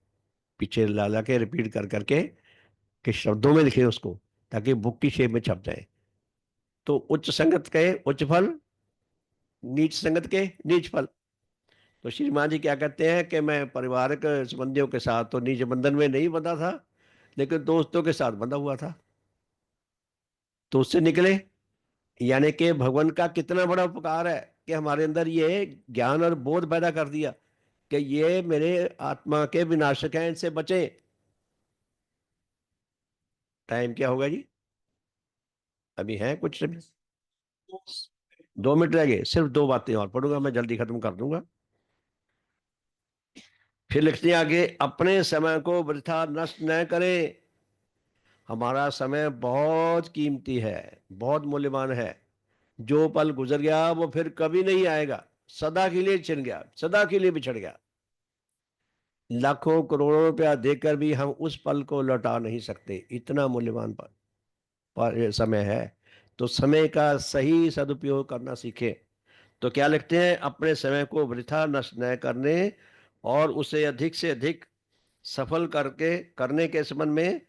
S1: पीछे ला ला के रिपीट कर करके, कि शब्दों में लिखे उसको, ताकि बुक की शेप में छप जाए। तो उच्च संगत के उच्च फल, नीच संगत के नीच फल। तो श्रीमान जी क्या कहते हैं कि मैं पारिवारिक संबंधियों के साथ तो निज बंधन में नहीं बंधा था, लेकिन दोस्तों के साथ बंधा हुआ था, तो उससे निकले। यानी कि भगवान का कितना बड़ा उपकार है कि हमारे अंदर ये ज्ञान और बोध पैदा कर दिया कि ये मेरे आत्मा के विनाशक हैं, इनसे बचे। टाइम क्या होगा जी? अभी है कुछ 2 मिनट रह गए, सिर्फ 2 बातें और पढ़ूंगा, मैं जल्दी खत्म कर दूंगा। फिर लिखते हैं आगे, अपने समय को वृथा नष्ट न करें। हमारा समय बहुत कीमती है, बहुत मूल्यवान है। जो पल गुजर गया वो फिर कभी नहीं आएगा, सदा के लिए छिन गया, सदा के लिए बिछड़ गया। लाखों करोड़ों रुपया देकर भी हम उस पल को लौटा नहीं सकते, इतना मूल्यवान पर समय है। तो समय का सही सदुपयोग करना सीखे। तो क्या लिखते हैं, अपने समय को वृथा नष्ट न करने और उसे अधिक से अधिक सफल करके करने के संबंध में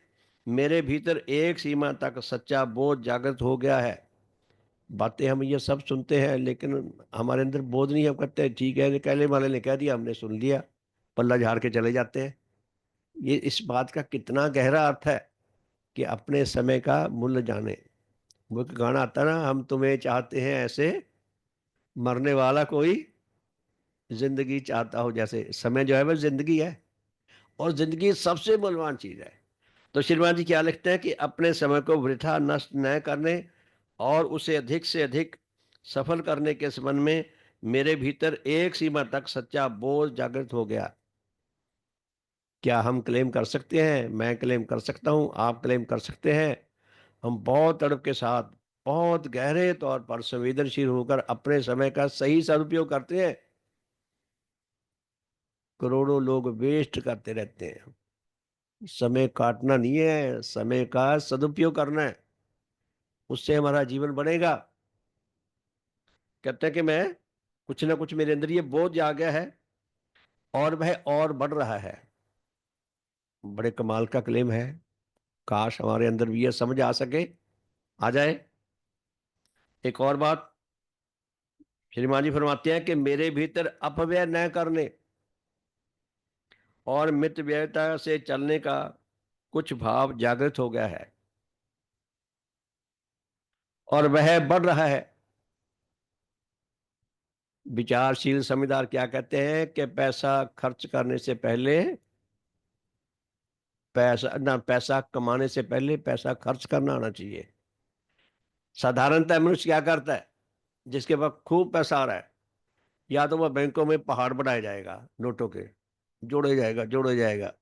S1: मेरे भीतर एक सीमा तक सच्चा बोध जागृत हो गया है। बातें हम ये सब सुनते हैं, लेकिन हमारे अंदर बोध नहीं। हम कहते हैं ठीक है, कहने वाले ने कह दिया, हमने सुन लिया, पल्ला झाड़ के चले जाते हैं। ये इस बात का कितना गहरा अर्थ है कि अपने समय का मूल्य जाने। वो एक गाना आता है ना, हम तुम्हें चाहते हैं ऐसे, मरने वाला कोई जिंदगी चाहता हो जैसे। समय जो है वह जिंदगी है, और जिंदगी सबसे मूल्यवान चीज है। तो श्रीमान जी क्या लिखते हैं कि अपने समय को वृथा नष्ट न करने और उसे अधिक से अधिक सफल करने के संबंध में मेरे भीतर एक सीमा तक सच्चा बोध जागृत हो गया। क्या हम क्लेम कर सकते हैं? मैं क्लेम कर सकता हूं, आप क्लेम कर सकते हैं। हम बहुत तड़प के साथ, बहुत गहरे तौर पर संवेदनशील होकर अपने समय का सही सदुपयोग करते हैं। करोड़ों लोग वेस्ट करते रहते हैं। समय काटना नहीं है, समय का सदुपयोग करना है, उससे हमारा जीवन बनेगा। कहते हैं कि मैं कुछ ना कुछ मेरे अंदर ये बोध आ गया है, और वह और बढ़ रहा है। बड़े कमाल का क्लेम है। काश हमारे अंदर भी ये समझ आ सके, आ जाए। एक और बात श्रीमान जी फरमाते हैं कि मेरे भीतर अपव्यय न करने और मितव्ययता से चलने का कुछ भाव जागृत हो गया है, और वह बढ़ रहा है। विचारशील समझदार क्या कहते हैं कि पैसा खर्च करने से पहले, पैसा कमाने से पहले पैसा खर्च करना आना चाहिए। साधारणतः मनुष्य क्या करता है, जिसके पास खूब पैसा आ रहा है, या तो वह बैंकों में पहाड़ बनाया जाएगा नोटों के, जोड़े जाएगा जोड़े जाएगा।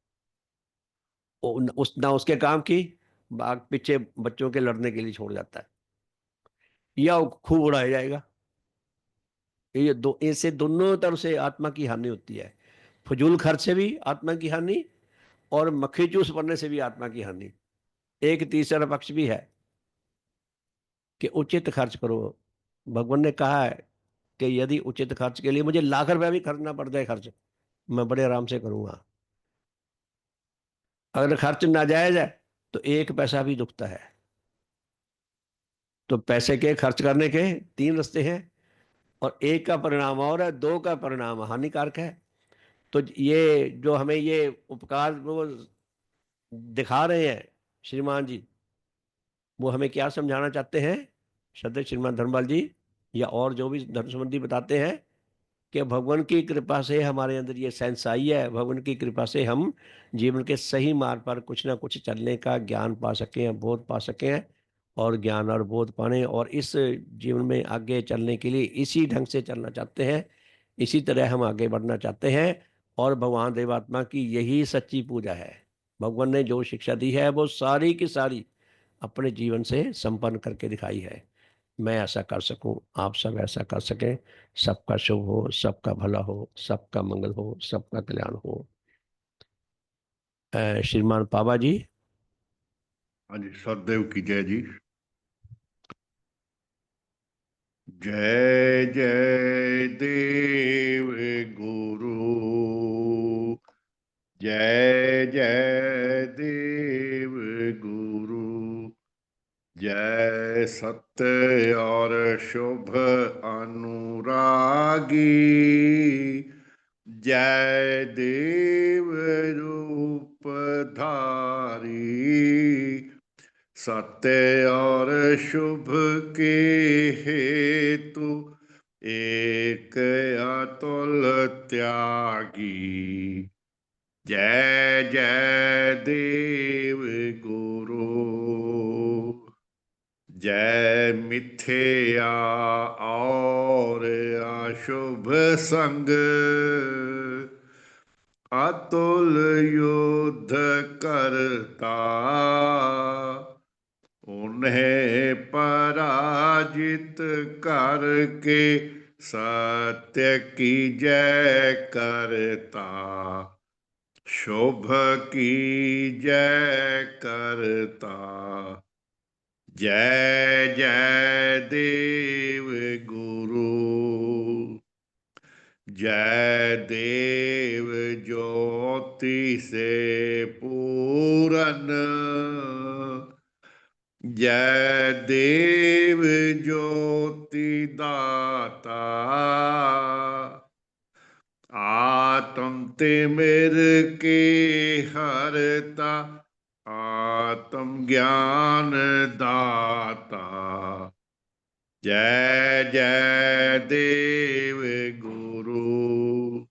S1: उस ना उसके काम की, बाग पीछे बच्चों के लड़ने के लिए छोड़ जाता है, या वो खूब उड़ाया जाएगा। ये दो, ऐसे दोनों तरफ से आत्मा की हानि होती है। फजूल खर्च से भी आत्मा की हानि, और मक्खी चूस बनने से भी आत्मा की हानि। एक तीसरा पक्ष भी है कि उचित खर्च करो। भगवान ने कहा है कि यदि उचित खर्च के लिए मुझे लाख रुपया भी खर्चना पड़ जाए, खर्च मैं बड़े आराम से करूंगा। अगर खर्च नाजायज है तो एक पैसा भी दुखता है। तो पैसे के खर्च करने के 3 रास्ते हैं, और एक का परिणाम और है, दो का परिणाम हानिकारक है। तो ये जो हमें ये उपकार वो दिखा रहे हैं श्रीमान जी, वो हमें क्या समझाना चाहते हैं? श्रद्धेय श्रीमान धर्मपाल जी, या और जो भी धर्म संबंधी बताते हैं कि भगवान की कृपा से हमारे अंदर ये सेंस आई है, भगवान की कृपा से हम जीवन के सही मार्ग पर कुछ ना कुछ चलने का ज्ञान पा सके हैं, बोध पा सके हैं, और ज्ञान और बोध पाने और इस जीवन में आगे चलने के लिए इसी ढंग से चलना चाहते हैं, इसी तरह हम आगे बढ़ना चाहते हैं। और भगवान देवात्मा की यही सच्ची पूजा है। भगवान ने जो शिक्षा दी है वो सारी की सारी अपने जीवन से संपन्न करके दिखाई है। मैं ऐसा कर सकूं, आप सब ऐसा कर सकें, सबका शुभ हो, सबका भला हो, सबका मंगल हो, सबका कल्याण हो। श्रीमान पाबा जी।
S2: हाँ जी, सददेव की जय जी। जय जय देव गुरु, जय जय देव गुरु, जय सत्य और शुभ अनुरागी, जय देव रूप धारी, सत्य और शुभ के हेतु एक अतुल त्यागी, जय जय देव गुरु, जय मिथ्या और अशुभ संग, अतुल युद्ध करता, उन्हें पराजित करके सत्य की जय करता, शुभ की जय करता, जय जय देव गुरु, जय देव ज्योति से पूरन, जय देव ज्योति दाता, आत्म तिमिर के हरता, आत्म ज्ञान दाता, जय जय देव गुरु,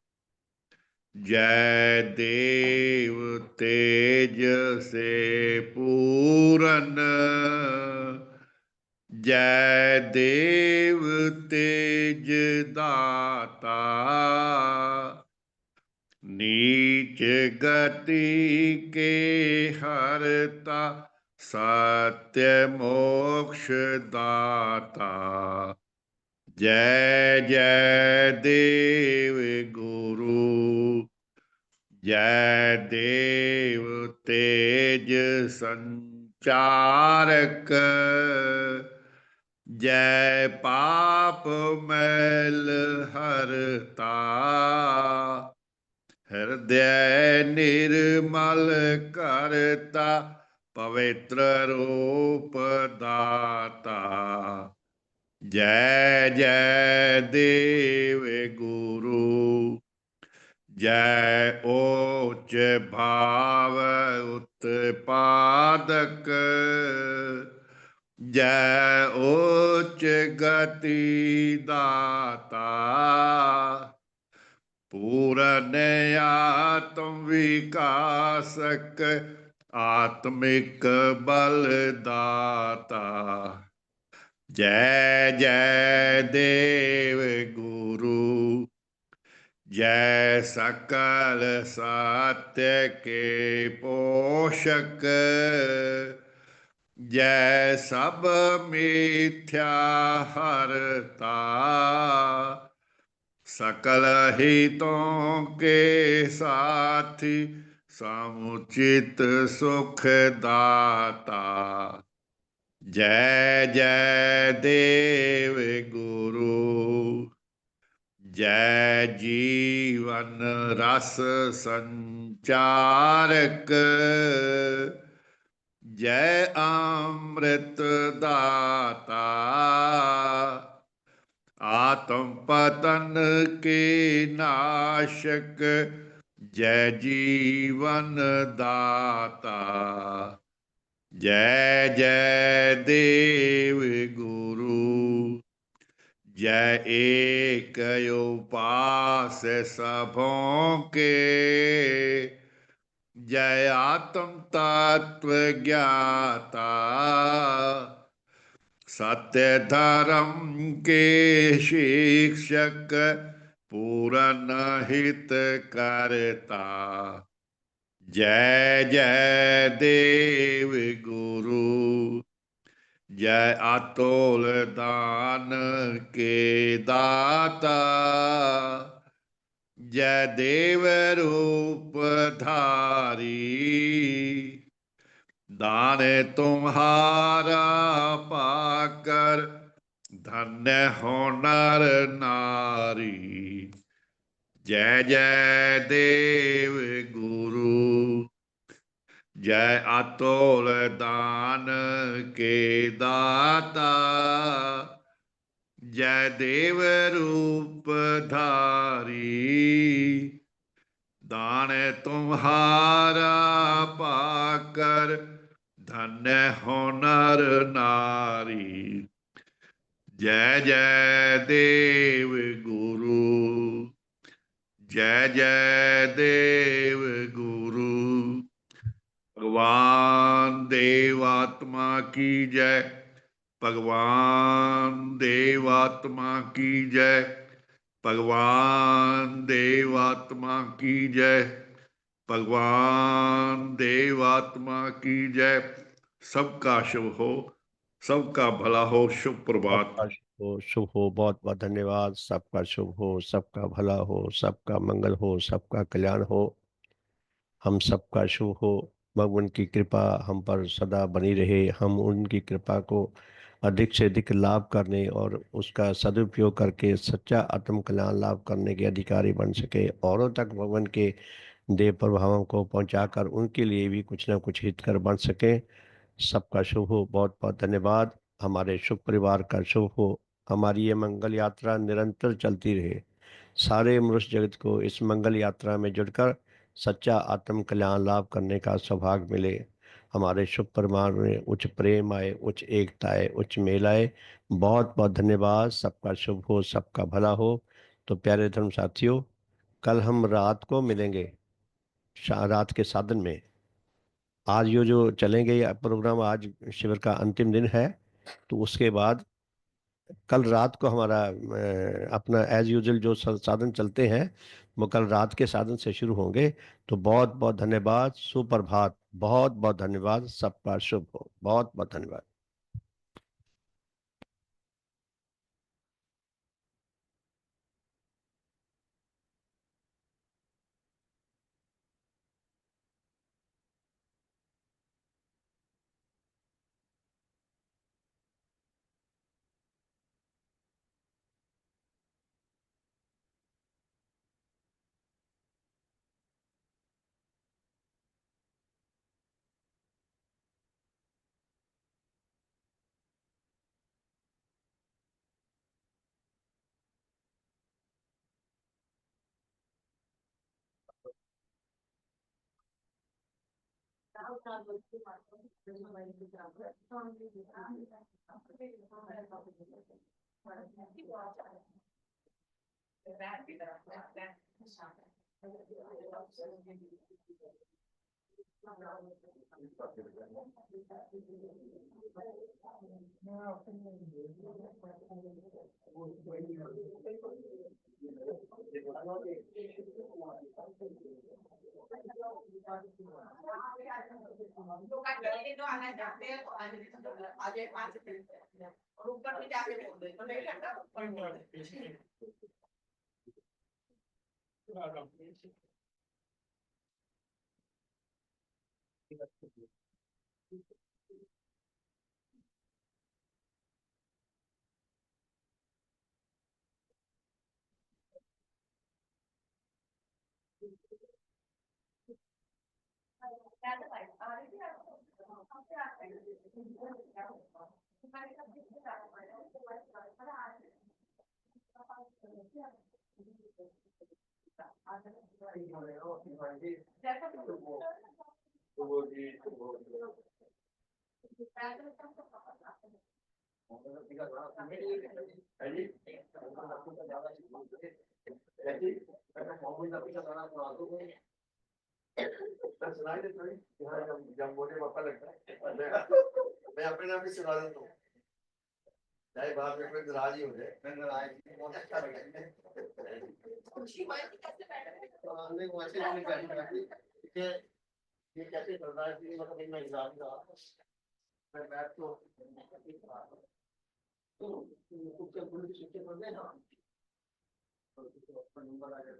S2: जय देव तेज से पूरन, जय देव तेज दाता, नीच गति के हरता, सत्य मोक्ष दाता, जय जय देव गुरु, जय देव तेज संचारक, जय पाप मैल हरता, हृदय निर्मल करता, पवित्र रूप दाता, जय जय देव गुरु, जय उच्च भाव उत्पादक, जय उच्च गति दाता, पूर्ण आत्म विकासक, आत्मिक बल दाता, जय जय देव गुरु, जय सकल सत्य के पोषक, जय सब मिथ्या हरता, सकल हितों के साथी, समुचित सुख दाता, जय जय देव गुरु, जय जीवन रस संचारक, जय अमृत दाता, आत्म पतन के नाशक, जय जीवन दाता, जय जय देव गुरु, जय एक उपास सबों के, जय आत्म तत्व ज्ञाता, सत्य धर्म के शिक्षक, पूर्ण हित करता। जय जय देव गुरु, जय अतुल दान के दाता, जय देव रूप धारी, दान तुम्हारा पाकर धन्य हो नर नारी। जय जय देव गुरु, जय अतुल दान के दाता, जय देव रूप धारी, दान तुम्हारा पाकर धन्य हो नर नारी। जय जय देव गुरु, जय जय देव गुरु। भगवान देवात्मा की जय, भगवान देवात्मा की जय, भगवान देवात्मा की जय, भगवान देवात्मा की जय। सबका शुभ हो, सबका भला हो। शुभ प्रभात।
S1: सबका शुभ हो, शुभ हो। बहुत बहुत धन्यवाद। सबका शुभ हो, सबका भला हो, सबका मंगल हो, सबका कल्याण हो, हम सबका शुभ हो। भगवान की कृपा हम पर सदा बनी रहे, हम उनकी कृपा को अधिक से अधिक लाभ करने और उसका सदुपयोग करके सच्चा आत्म कल्याण लाभ करने के अधिकारी बन सके, औरों तक भगवान के देव प्रभावों को पहुंचाकर उनके लिए भी कुछ ना कुछ हितकर बन सके। सबका शुभ हो। बहुत बहुत धन्यवाद। हमारे शुभ परिवार का शुभ हो। हमारी ये मंगल यात्रा निरंतर चलती रहे। सारे मनुष्य जगत को इस मंगल यात्रा में जुड़कर सच्चा आत्म कल्याण लाभ करने का सौभाग्य मिले। हमारे शुभ परिवार में उच्च प्रेम आए, उच्च एकता आए, उच्च मेल आए। बहुत बहुत धन्यवाद। सबका शुभ हो, सबका भला हो। तो प्यारे धर्म साथियों, कल हम रात को मिलेंगे रात के साधन में। आज ये जो चलेंगे ये प्रोग्राम, आज शिविर का अंतिम दिन है। तो उसके बाद कल रात को हमारा अपना एज यूजुअल जो साधन चलते हैं वो कल रात के साधन से शुरू होंगे। तो बहुत बहुत धन्यवाद। सुप्रभात। बहुत बहुत धन्यवाद। सबका शुभ हो। बहुत बहुत धन्यवाद। जब मोटे पापा लगता है मैं अपने नाम भी सुना देता हूँ, चाहे बाद में कोई नाराज ही हो जाए, मैं नाराज बहुत अच्छा लगा। नहीं वैसे नहीं बैठना कि ये कैसे चल रहा है कि मतलब मैं एग्जाम का मैं बैठ तो कुछ पुलिस शिक्षक कर देना तो नंबर आ जाए।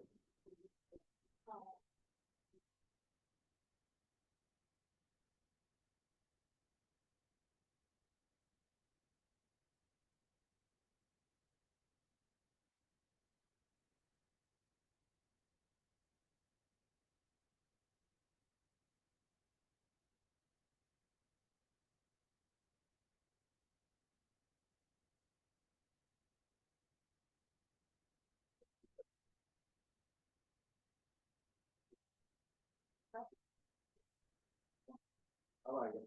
S1: अब आ गया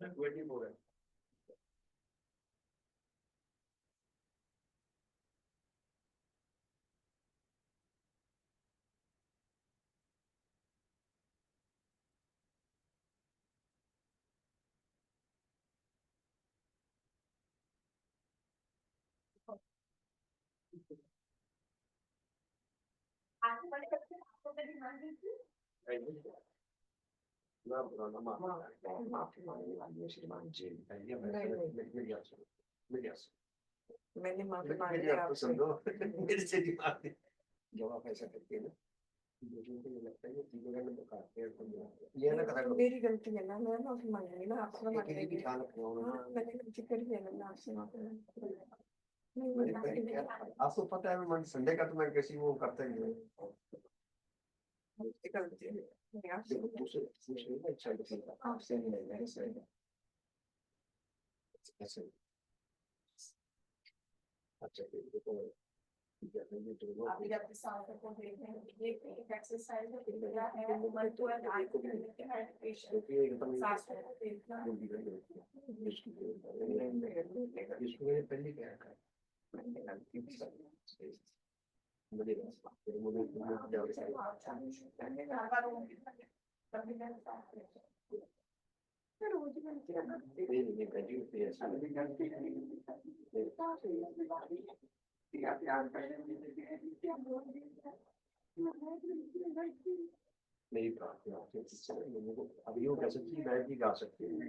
S1: 24 है। ना पुराना माफी मांगने वाली है श्रीमान जी। मैंने माफी मांगी आपसे। मेरे से नहीं मांगी। जब आप ऐसा करते हैं ना, मुझे तो ये लगता है कि चीजों का नंबर काटते हैं। ये ना करा करो। मेरी गलती है ना, मैं माफी मांगूंगी ना आपसे। मैं ध्यान रखूंगा। हाँ मैंने गलती करी है ना, आपसे माफी मांगूंगी। आपको पता है मैं संडे का तो मैं किसी वो करता ही नहीं। गलती है आपसे। दूसरे दूसरे में अच्छा लगता है आपसे नहीं, मेरे से ऐसे। अच्छा देखो अभी अपने साथ को देख रहे हैं, ये एक एक्सरसाइज है दिया है मल्टू एंड आई को करने के मेडिटेशन सांस को देखना इसको पहले क्या है मैंने गलती से मुझे रोज गलती करना नहीं गलती ऐसा नहीं गलती मेरी प्रार्थना अभी वो कह सकती है कि गा सकती है।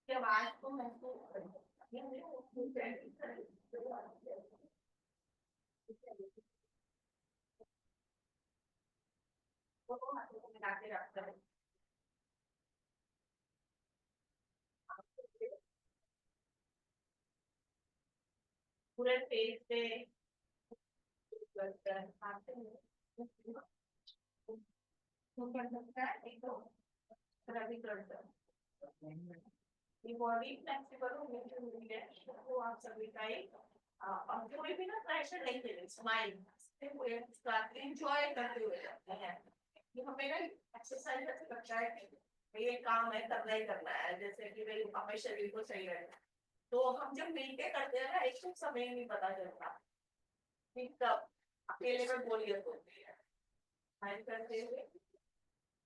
S1: आवाज को पूरे पेज पे कर सकता है एक तो ये बॉडी फ्लेक्सिबल होनी चाहिए है तो आप सभी का एक और कोई भी ना प्रेशर नहीं ले स्माइल एंजॉय करते हुए जाते हैं। ये हमें ना एक्सरसाइज ऐसे लगता है कि ये काम है करना ही करना है, जैसे कि भाई हमें शरीर को सही रहे। तो हम जब मिलके करते हैं ना एक तो समय नहीं पता चलता कि कब अकेले में बोरियत होती है। करते हुए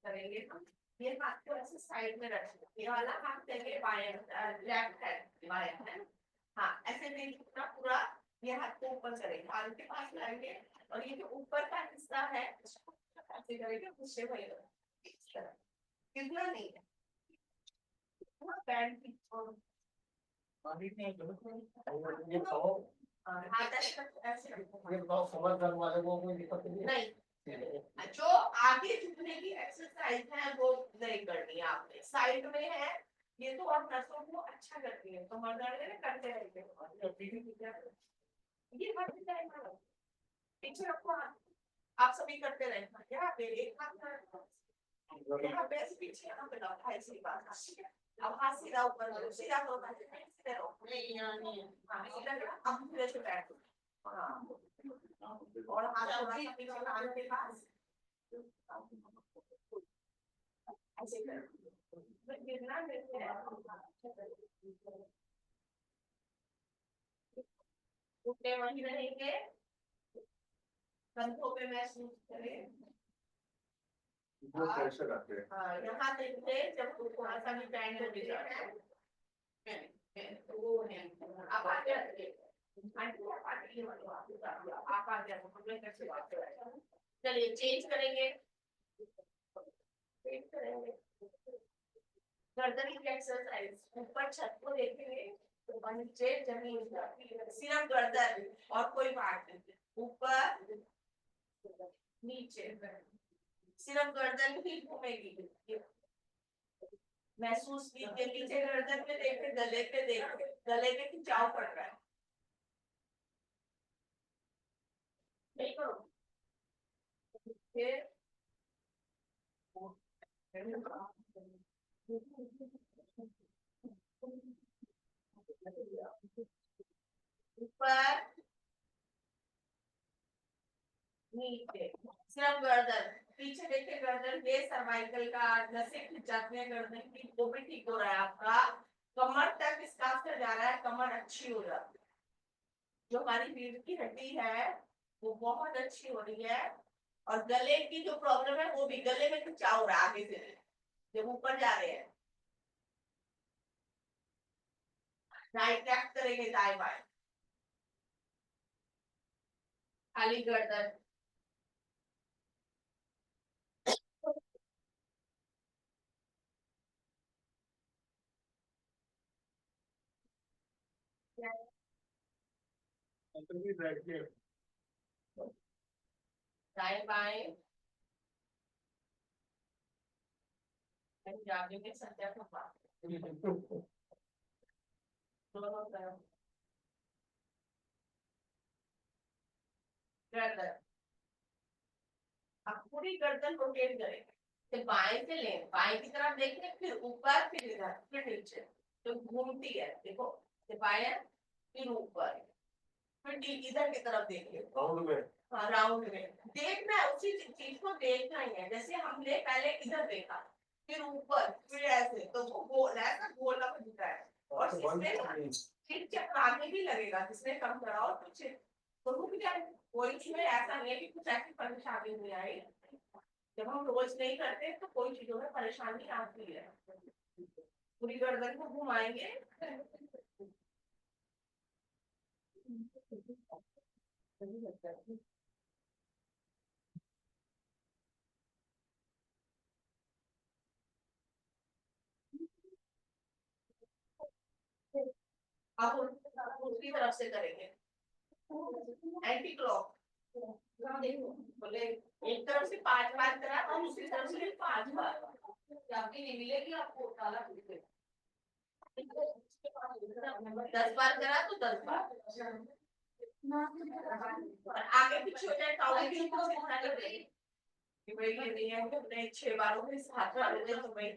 S1: करेंगे हम ये हाथ को ऐसे साइड में रखेंगे, ये वाला हाथ देंगे बाएं लेफ्ट हैंड बाएं है
S3: हाँ ऐसे नहीं पूरा पूरा ये हाथ को ऊपर करेंगे, आगे के पास लाएंगे और ये जो ऊपर का हिस्सा है इसको ऐसे करेंगे, उससे वही इस तरह कितना नहीं है पूरा पैंट की हाथ ऐसे नहीं, जो आगे झुकने की एक्सरसाइज है वो नहीं करनी है आपने, साइड में है ये तो आप नसों को अच्छा करती है तो मर्दाने करते रहेंगे ये मत पीछे रखो हाथ, आप सभी करते रहना, यहाँ पे एक हाथ यहाँ पे ऐसे पीछे यहाँ पे लाओ, ऐसी बात अब हाथ सीधा ऊपर करो, सीधा करो, सीधे रहो, हाँ सीधा करो, अब फिर से बैठो, और हाथ थोड़ा सा पीछे कान के पास ऐसे करो, गिरना नहीं है, घुटने वहीं रहेंगे, कंधों पे महसूस करें, यहाँ देखते जब थोड़ा सा भी बैंड हो जाता है वो है आप आगे आप आगे चलिए चेंज करेंगे गर्दन की एक्सरसाइज, ऊपर छत को देखेंगे तो नीचे जमीन सिर्फ गर्दन और कोई पार्ट नहीं, ऊपर नीचे सिर्फ गर्दन ही घूमेगी, महसूस कीजिए नीचे गर्दन पे देखे, गले पे देखे, गले में खिंचाव पड़ रहा है, नहीं करो फिर ऊपर नीचे सिर्फ गर्दन, पीछे देखिए गर्दन ये सर्वाइकल का नसें खिंचाते हैं गर्दन की, वो भी ठीक हो रहा है आपका, कमर तक स्काफ से जा रहा है, कमर अच्छी हो जाती है, जो हमारी रीढ़ की हड्डी है वो बहुत अच्छी हो रही है, और गले की जो प्रॉब्लम है वो भी गले में खिंचाव हो रहा है आगे से जब ऊपर जा रहे हैं, राइट लेफ्ट करेंगे दाएं बाएं, खाली गर्दन दाएं बाएं पंजाबी में सत्या गर्दन, आप पूरी गर्दन रोटेट करें, तो बाएं से लें, बाएं की तरफ देखें, फिर ऊपर, फिर इधर, फिर नीचे, तो घूमती है देखो, बाएं फिर ऊपर, फिर इधर की तरफ देखिए राउंड में, हाँ राउंड में देखना है, उसी चीज को देखना ही है, जैसे हमने पहले इधर देखा फिर ऊपर फिर ऐसे, तो वो गोल ऐसा गोल का दिखता है, और इसमें ठीक चक्राने भी लगेगा, जिसने कम कराओ कुछ तो रुक जाए, कोई इसमें ऐसा नहीं है कि कुछ ऐसी परेशानी नहीं आई, जब हम रोज नहीं करते तो कोई चीजों में परेशानी आती है, पूरी गर्दन को घुमाएंगे, अब दूसरी तरफ से करेंगे एंटी क्लॉक, बोले एक तरफ से 5 बार करा और दूसरी तरफ से 5 बार, आपकी नहीं मिलेगी आपको काला 10 बार करा तो 10 बार, और आगे पीछे हो जाए तो 6 बारों में 7 बार तो भाई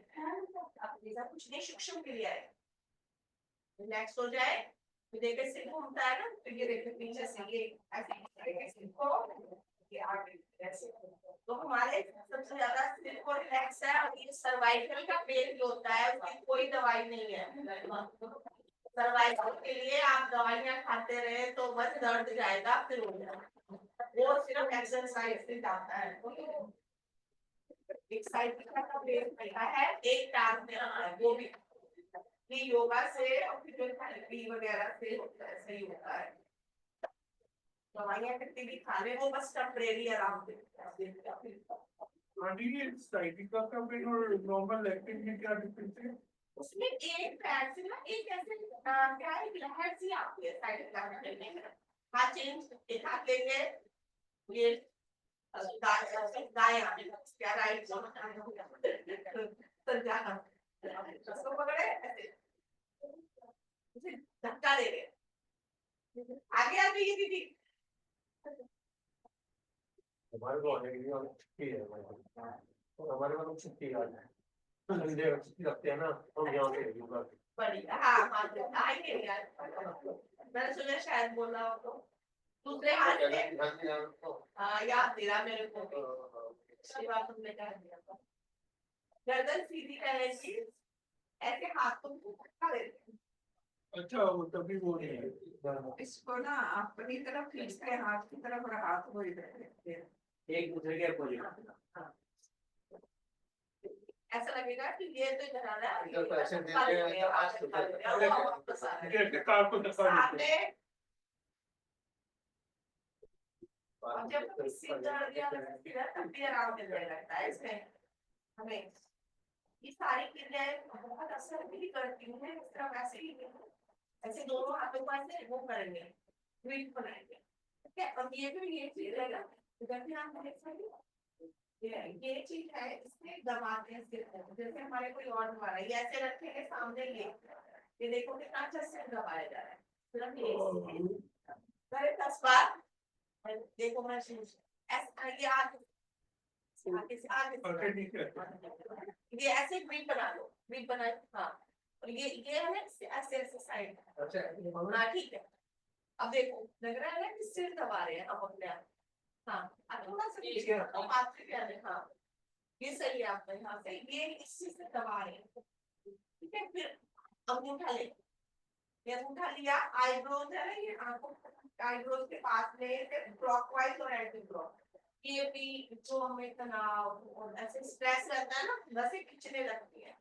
S3: कुछ नहीं, सूक्ष्म क्रिया है, रिलैक्स हो जाए, देखिए सिर घूमता है ना, तो ये देखिए पीछे से ये ऐसे तो हमारे सबसे ज्यादा सिर को रिलैक्स है, और ये सर्वाइकल का पेन जो होता है उसकी कोई दवाई नहीं है, सर्वाइकल के लिए आप दवाइयां खाते रहे तो बस दर्द जाएगा फिर हो जाएगा, वो सिर्फ एक्सरसाइज से जाता है, एक साइड का पेन बैठा है, एक टांग में वो भी ये योगा से और फिजियोथेरेपी वगैरह से होता है, सही होता है। दवाइयाँ कितनी भी खा ले वो बस टेम्परेरी आराम देती है।
S4: ये साइटिका का पेन और नॉर्मल लैक्टिन में क्या डिफरेंस है?
S3: उसमें एक पैर से ना एक ऐसे क्या है लहर सी आती है साइड का करने में। हाथ चेंज एक हाथ लेंगे ये दाएं हाथ क्या राइट तो जाना उसको पकड़े ऐसे धक्का दे रहे आगे आ गई दीदी।
S4: हमारे को छुट्टी है हमारे को छुट्टी है छुट्टी रखते हैं ना हम यहाँ से
S3: बढ़िया हाँ आएंगे यार मैंने सुना शायद बोला हो तो दूसरे हाथ से हाँ याद दिला मेरे को भी बात तुमने कह दिया। गर्दन सीधी रहेगी ऐसे हाथ तुमको धक्का देते हैं।
S4: अच्छा वो तभी वो नहीं है
S5: इसको ना अपनी तरफ खींचते हैं हाथ की तरफ और हाथ को इधर रखते हैं
S4: एक दूसरे के अपोजिट।
S3: ऐसा लगेगा कि ये तो इधर आ रहा है
S4: इधर पैसे दे
S3: धक्का
S4: रहे हैं,
S3: देते हैं,
S4: आज तो
S3: धक्का देते हैं, वो वापस आ रहा है।
S4: कार को धक्का देते हैं।
S3: सामने और जब किसी दर्द या तब भी आराम मिलने लगता है इसमें हमें ये सारी क्रियाएं बहुत असर भी करती हैं इस तरह वैसे ही ऐसे दोनों हाथों को ऐसे वो करेंगे ट्वीट बनाएंगे ठीक है। अब ये भी ये चीज है ना इधर भी आप देख सकते ये चीज है इसमें दबाते हैं सिर को जैसे हमारे कोई और दबा रहा है ये ऐसे रखेंगे सामने ये देखो कितना अच्छा सिर दबाया जा रहा है सिर्फ ये करे 10 बार देखो मैं ऐसा ये आगे से ये ऐसे ग्रिप बना लो ग्रिप बना हाँ और ये है ऐसे ऐसे साइड हाँ ठीक है। अब देखो लग रहा है ना कि सिर दबा रहे हैं हम अपने आप हाँ अब थोड़ा सा बात से हाँ ये सही है आपने यहाँ से ये इस चीज से दबा रहे हैं ठीक है। फिर अंगूठा ले ये अंगूठा लिया आईब्रोज है ना ये आंखों आईब्रोज के पास में क्लॉकवाइज और एंटी क्लॉक ये भी जो हमें तनाव और ऐसे स्ट्रेस रहता है ना वैसे खींचने लगती है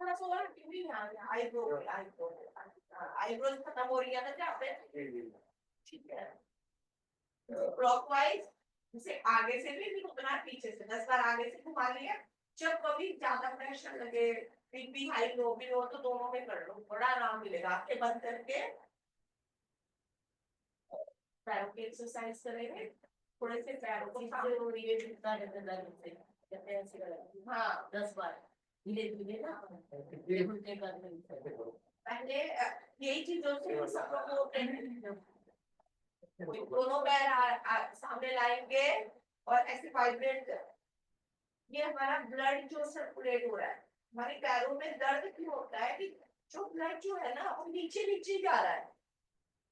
S3: थोड़ा सा और भी आईब्रो खत्म हो रही है ना जहाँ पे ठीक है क्लॉकवाइज जैसे आगे से भी घुमाना पीछे से 10 बार आगे से घुमा लिया। जब कभी ज्यादा प्रेशर लगे बीपी हाई लो भी हो तो दोनों में कर लो बड़ा आराम मिलेगा। आंखें बंद करके पैरों की एक्सरसाइज करेंगे थोड़े से पैरों को सामने हो रही है जितना जैसे ऐसे हाँ 10 बार धीरे धीरे ना उल्टे करने पहले यही चीजों से सब लोग दोनों पैर सामने लाएंगे और ऐसे वाइब्रेट ये हमारा ब्लड जो सर्कुलेट हो रहा है हमारे पैरों में दर्द क्यों होता है कि जो ब्लड जो है ना वो नीचे नीचे जा रहा है।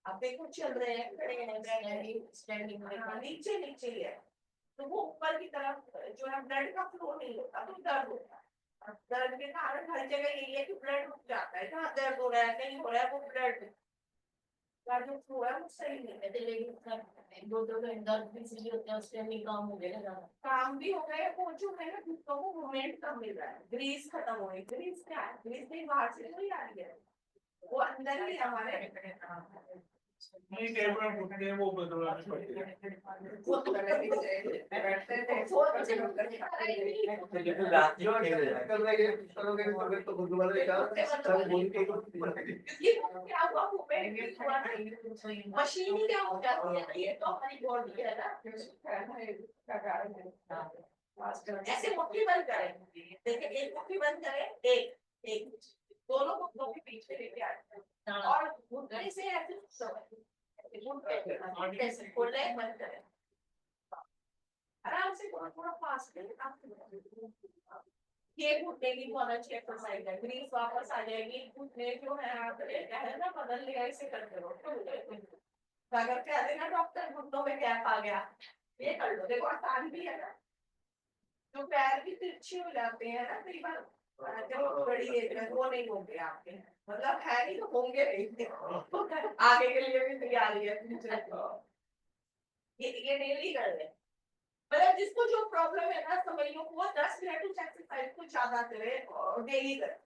S3: आप देखो चल रहे हैं खड़े हैं स्टैंडिंग में नीचे नीचे है तो वो ऊपर की तरफ जो है ब्लड का फ्लो नहीं होता तो दर्द होता है। दर्द के कारण हर जगह यही है कि ब्लड रुक जाता है जहाँ दर्द हो रहा है नहीं हो रहा है वो ब्लड का जो फ्लो है वो सही नहीं है। लेकिन दो दर्द भी सही होते हैं उससे नहीं काम हो गया काम भी हो गया वो जो है ना घुटनों को मूवमेंट कम मिल रहा है ग्रीस खत्म हो गई। ग्रीस क्या है ग्रीस नहीं बाहर से नहीं आ रही है वो अंदर ही हमारे
S4: नहीं टेबल घुटने वो बदलवाने पड़ते हैं
S3: मशीन ही क्या हो जाती है ये तो हमारी बॉडी है ना ऐसे मुट्ठी बंद करें देखिए एक मुट्ठी बंद करें एक एक दोनों मुट्ठों के बीच में लेके आए और घुटने से ऐसे खोले बंद करें आराम से थोड़ा फास्ट ये घुटने की बहुत अच्छी एक्सरसाइज है। ग्रीस वापस आ जाएगी घुटने जो है आप है ना बदल लिया इसे करते रहो अगर कह देना डॉक्टर घुटनों में गैप आ गया ये कर लो देखो आसान भी है ना जो पैर भी तिरछे हो जाते हैं ना कई बार जब बड़ी एज में वो नहीं होंगे आपके मतलब है नहीं तो होंगे नहीं आगे के लिए भी तैयारी है ये डेली कर ले जिसको जो प्रॉब्लम है ना समझ लो वो 10 मिनट उस एक्सरसाइज को ज्यादा करे और डेली करे।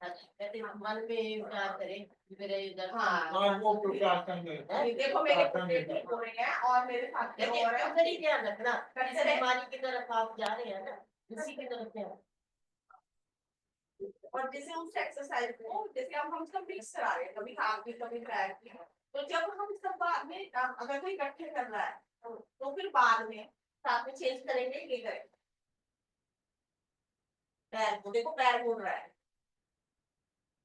S6: अच्छा कहते मन में विचार करें मेरे इधर
S3: हाँ
S4: वो प्रार्थना में
S3: अभी देखो मेरे घुटने ठीक हो रहे हैं और मेरे साथ क्या हो रहा है।
S6: अगर ही ध्यान रखना इस बीमारी की तरफ आप जा रहे हैं ना इसी की तरफ ध्यान।
S3: और जैसे उस एक्सरसाइज को जैसे अब हम सब मिक्स करा रहे हैं कभी हाथ की कभी पैर की तो जब हम सब बाद में अगर कोई इकट्ठे कर रहा है तो फिर बाद में साथ में चेंज करेंगे ये करें पैर को देखो पैर मुड़ रहा है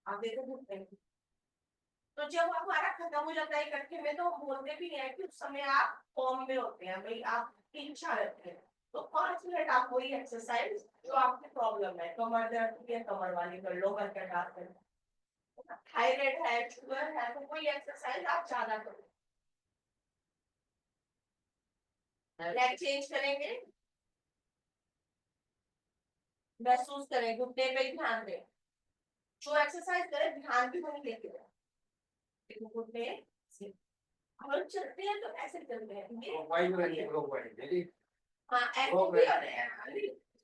S3: आप देखो घुटने तो जब हमारा खत्म हो जाता है इकट्ठे में तो हम बोलते भी नहीं है कि उस समय आप फॉर्म में होते हैं भाई आपकी इच्छा रहती है तो 5 मिनट आप वही एक्सरसाइज जो आपकी प्रॉब्लम है कमर दर्द या कमर वाली कर लो कर कर डाल कर थायराइड है शुगर है तो कोई एक्सरसाइज आप ज्यादा करो। लेग चेंज करेंगे महसूस करें घुटने पे ध्यान दें जो एक्सरसाइज करें ध्यान भी वही लेके जाए घुटने से हम चलते हैं तो ऐसे चलते हैं ये हाँ ऐसे भी हो रहे हैं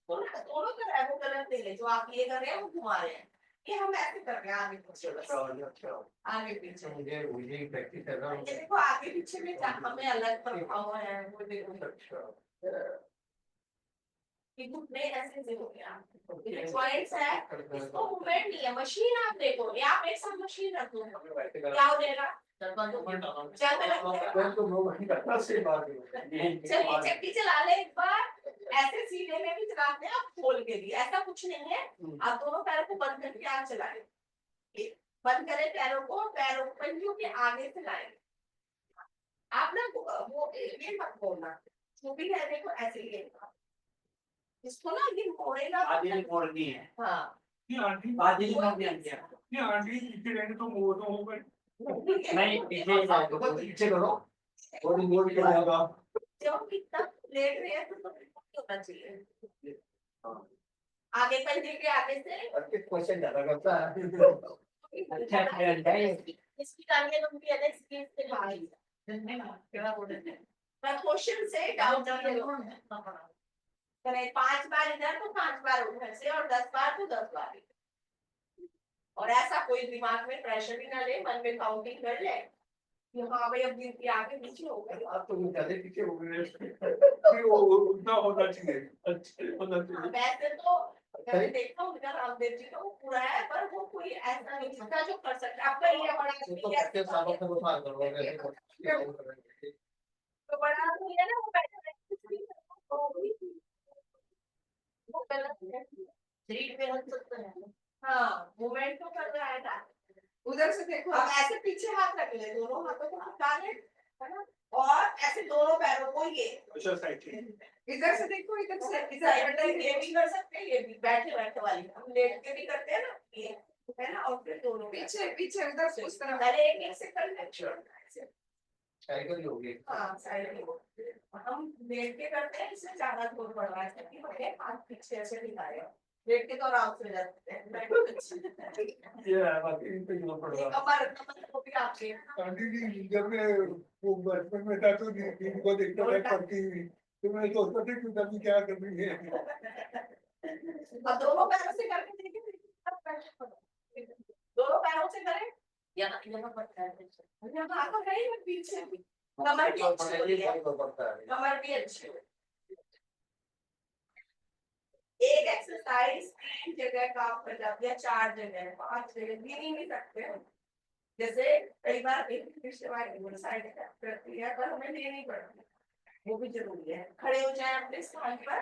S3: दोनों कर रहे हैं वो गलत नहीं है जो आप ये कर रहे हैं वो घुमा रहे हैं ये हम ऐसे कर रहे हैं आगे पीछे आगे पीछे
S4: मुझे प्रैक्टिस कर रहा हूँ
S3: ये देखो आगे पीछे में हमें अलग रखा हुआ है वो देखो कि घुटने ऐसे से हो गया ये जॉइंट्स है इसको मूवमेंट नहीं है मशीन आप देखो ये आप एक साथ मशीन रख दो क्या हो जाएगा चलिए चक्की चला ले एक बार ऐसे सीधे में भी चलाते हैं आप खोल के भी ऐसा कुछ नहीं है आप दोनों पैरों को बंद करके आप चलाएं बंद करें पैरों पंजों के आगे चलाएं आप ना वो ये मत बोलना जो भी है देखो ऐसे ही इसको ना ये मोड़ेगा
S4: आधी मोड़नी है
S3: हाँ
S4: आधी मोड़नी है ये आधी पीछे रहेंगे तो मोड़ तो होगा नहीं पीछे करो और मोड़ के होगा
S3: जब कितना लेट रहे हैं तो होना चाहिए आगे पंजे के आगे से
S4: क्वेश्चन ज्यादा करता है
S6: इसकी टांगे लंबी है ना इसकी इससे भाई
S3: मैं क्वेश्चन से डाउन करें 5 बार इधर तो 5 बार उधर से और 10 बार तो 10 बार और ऐसा कोई दिमाग में प्रेशर भी ना ले मन में काउंटिंग कर ले कि हाँ भाई अब गिनती आगे पीछे हो गई
S4: आप तो ज्यादा पीछे हो गए वो उतना होना चाहिए अच्छा होना चाहिए
S3: वैसे तो मैंने देखा उनका रामदेव जी का वो पूरा है पर वो कोई ऐसा नहीं जितना जो कर सकता आपका ये बड़ा
S4: तो कितने सालों से वो काम कर रहे हैं
S3: तो बड़ा तो ये ना वो बैठा वो गलत है
S6: शरीर पे रख सकते हैं
S3: हाँ मूवमेंट तो कर रहा है ना
S5: उधर से देखो
S3: अब ऐसे पीछे हाथ रख ले दोनों हाथों को हटा ले है ना और ऐसे दोनों पैरों को ये
S4: अच्छा साइड
S5: इधर से देखो इधर से
S3: साइड में ये भी कर सकते हैं ये भी बैठे बैठे वाली हम लेट के भी करते हैं ना ये है ना और फिर दोनों
S5: पीछे पीछे उधर से उस तरफ
S3: पहले एक से कर ले
S4: साइकिल होगी
S3: हाँ साइड हम लेट के करते हैं इससे ज्यादा जोर पड़ रहा है क्योंकि हमें हाथ पीछे ऐसे दिखाए लेट के तो आराम से जाते हैं
S4: ये बाकी पे जो पड़ रहा
S3: कमर को भी आपके
S4: आंटी जी जब मैं वो बचपन में था तो दीदी को देखता था पढ़ती हुई तो मैं सोचता था कि तभी क्या कर रही है
S3: अब दोनों पैरों से करके देखिए दोनों पैरों से करें
S6: यहाँ पर
S3: यहाँ तो है ही पीछे भी कमर भी अच्छी हो रही है कमर भी अच्छी हो एक एक्सरसाइज 3 जगह काम कर जाती है 4 जगह 5 जगह गिन ही नहीं सकते हम जैसे कई बार एक साइड करती है पर हमें लेनी पड़ती है वो भी जरूरी है खड़े हो जाए अपने स्थान पर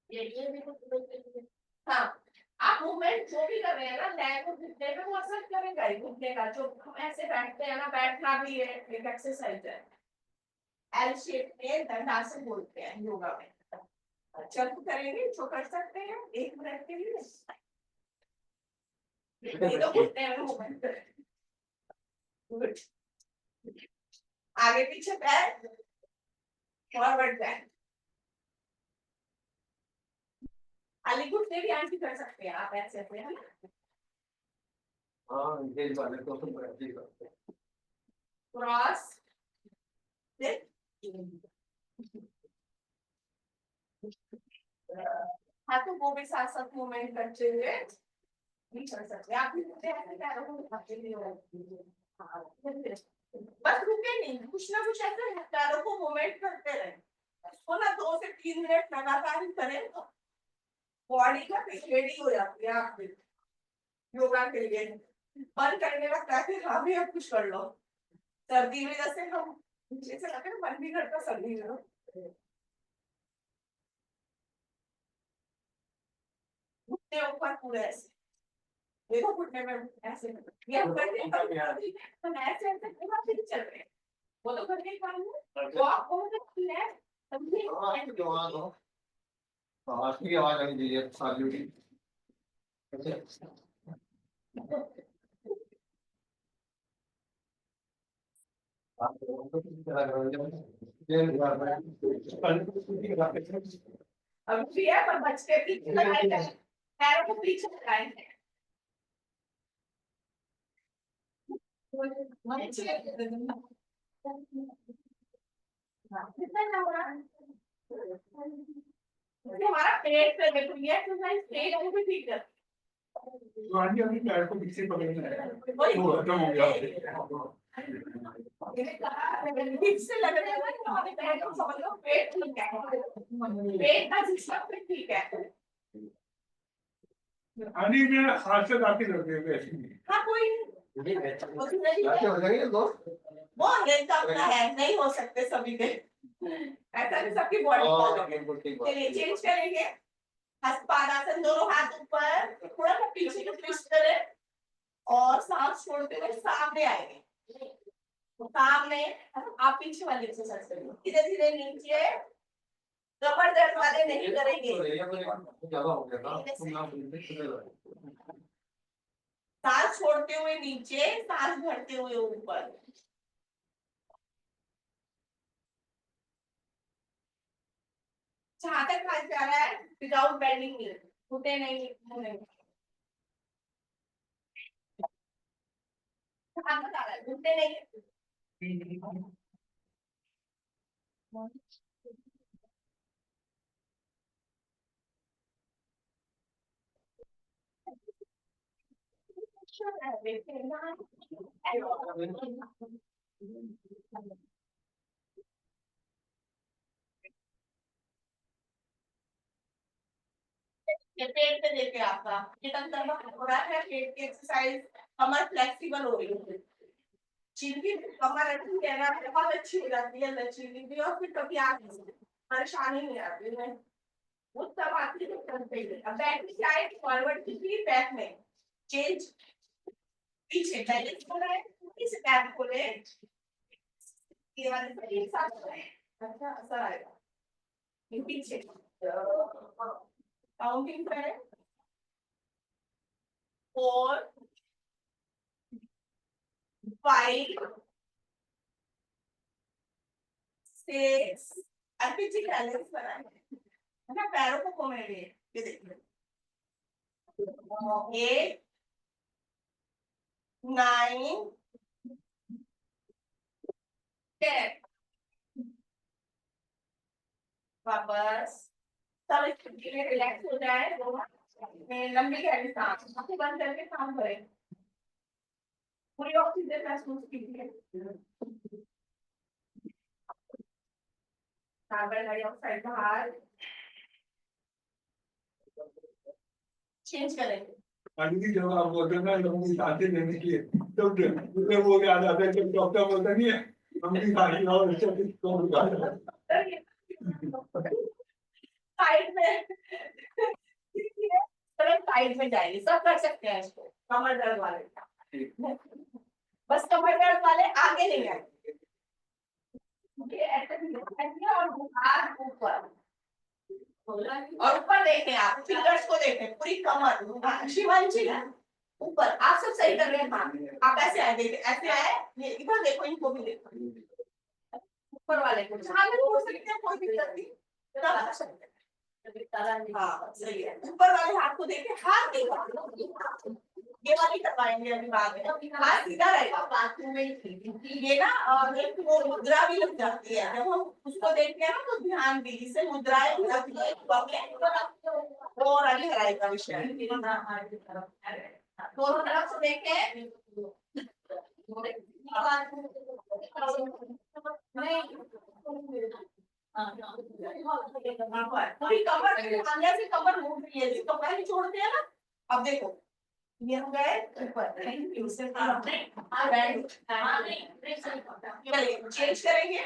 S6: ये भी
S3: हाँ आप मूवमेंट जो भी कर रहे हैं ना लैग और घुटने पे वो असर करेगा ही घुटने का जो हम ऐसे बैठते हैं ना बैठना भी है एक एक्सरसाइज है एल शेप में दंडासन बोलते हैं योगा में चल करेंगे जो कर सकते हैं 1 मिनट के लिए तो घुटने में मूवमेंट आगे पीछे पैर फॉरवर्ड बैक खाली घुटने भी आंटी कर सकते हैं आप ऐसे ऐसे है ना
S4: हाँ ये वाले तो सब ऐसे ही करते हैं
S3: क्रॉस हाँ तो वो भी साथ साथ मूवमेंट करते हुए नहीं चल सकते आप भी ऐसे पैरों को उठाते हुए हाँ, बस रुके नहीं कुछ ना कुछ ऐसे पैरों को मूवमेंट करते रहे उसको ना 2 से 3 मिनट लगातार ही करें तो बॉडी का रेडी हो जाती है आप भी योगा के लिए मन करने लगता है कि हाँ भी अब कुछ कर लो सर्दी में जैसे हम नीचे से लगे मन भी करता सर्दी में घुटने ऊपर पूरे ऐसे देखो घुटने में ऐसे ये हम करके हम ऐसे ऐसे पूरा दिन चल रहे हैं वो तो करके काम है वो आपको मतलब है समझे
S4: आवाज की आवाज आनी चाहिए सालियों की
S3: अब भी है पर बच के पीछे लगाए हैं पैरों को पीछे लगाए हैं कितना हो रहा है हमारा पेट पे देखो ये एक्सरसाइज पेट को भी ठीक है
S4: आंटी अभी पैर को पीछे पकड़ना है
S3: वही
S4: वो खत्म हो गया
S3: ठीक से लग रहा है ना हमारे पेट को समझ लो पेट ठीक है पेट का सिस्टम भी ठीक है
S4: आंटी मेरा हाथ से काफी लग रही है ऐसी
S3: हाँ कोई
S4: हो जाएंगे दोस्त
S3: वो अपना है नहीं हो सकते सभी के ऐसा नहीं सबकी बॉडी चलिए चेंज करेंगे हस्तपादासन दोनों हाथ ऊपर थोड़ा सा पीछे को ट्विस्ट करें और सांस छोड़ते हुए सामने आएंगे सामने आप पीछे वाली एक्सरसाइज करिए धीरे धीरे नीचे कमर दर्द वाले नहीं करेंगे सांस छोड़ते हुए नीचे सांस भरते हुए ऊपर जहां तक हाथ जा रहा है विदाउट बेंडिंग नी घुटे नहीं मुंह हाथ बता रहा है घुटे नहीं ये पेट पे देखे आपका ये तंत्र हो रहा है पेट की एक्सरसाइज कमर फ्लेक्सिबल हो रही है चिल्ली कमर अच्छी है ना बहुत अच्छी हो जाती है लचीली भी और फिर कभी आती है परेशानी नहीं आती है वो सब आती है करते ही अब बैक की साइड फॉरवर्ड की बैक में चेंज पीछे बैलेंस हो रहा है इस बैक को ले ये वाले से एक साथ हो रहे हैं अच्छा असर आएगा ये पीछे काउंटिंग करें 4 5 6 पीछे बैलेंस बनाए है ना पैरों को घुमाएंगे ये देखिए 8 9 10 वापस सब रिलैक्स हो जाए लंबी गहरी सांस आंखें बंद करके सांस भरें पूरी ऑक्सीजन महसूस कीजिए कार्बन डाइऑक्साइड बाहर चेंज करेंगे
S4: आंटी जब आप बोलते हैं ना लोगों की सांसें लेने के लिए तो उसमें वो याद आता है जब डॉक्टर बोलता नहीं है हम भी खाएंगे और
S3: साइड में साइड में जाएंगे सब कर सकते हैं इसको कमर दर्द वाले बस कमर दर्द वाले आगे नहीं आएंगे और ऊपर और ऊपर देखें आप फिंगर्स को देखें पूरी कमर शिवांशी ऊपर आप सब सही कर रहे हैं हाँ आप ऐसे आए देखें ऐसे आए ये इधर देखो इनको भी देखो ऊपर वाले को जहाँ भी हो सकते हैं कोई दिक्कत नहीं कर सकते हैं हाँ सही है ऊपर वाले हाथ को देखें हाथ देखो ये वाली करवाएंगे अभी बाद में, हाथ सीधा रहेगा बाथरूम में ही। ये ना एक वो मुद्रा भी लग जाती है, जब हम उसको देखते हैं ना तो ध्यान दीजिए से मुद्राएं भी लगती है, वो और आगे हराई का विषय है। दोनों तरफ से देखें, कभी कमर अंदर से कमर घूम रही है, जिसको पहले छोड़ते हैं ना। अब देखो ये हो गए ऊपर, चेंज करेंगे,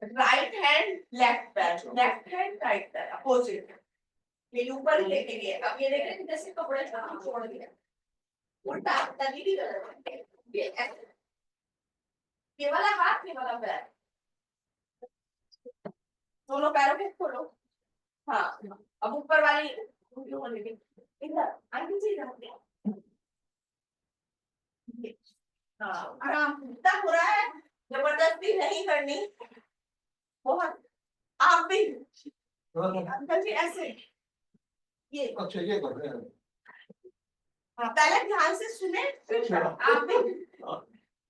S3: राइट हैंड लेफ्ट पैर, लेफ्ट हैंड राइट पैर, अपोजिट। ये ऊपर ही देखेंगे, अब ये देखेंगे जैसे कपड़े छोड़ दिया, उल्टा तभी भी गलत है। ये ऐसे, ये वाला हाथ, ये वाला पैर, दोनों पैरों को खोलो। हाँ, अब ऊपर वाली इधर आगे जी रखते हैं। हाँ, आराम इतना हो रहा है, जबरदस्ती नहीं करनी बहुत। आप भी अंकल जी ऐसे, ये
S7: अच्छा ये कर रहे हैं।
S3: हाँ, पहले ध्यान से सुने, आप भी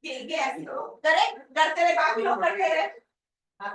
S3: ये ऐसे करो, करे करते रहे, बाकी लोग करते रहे। हाँ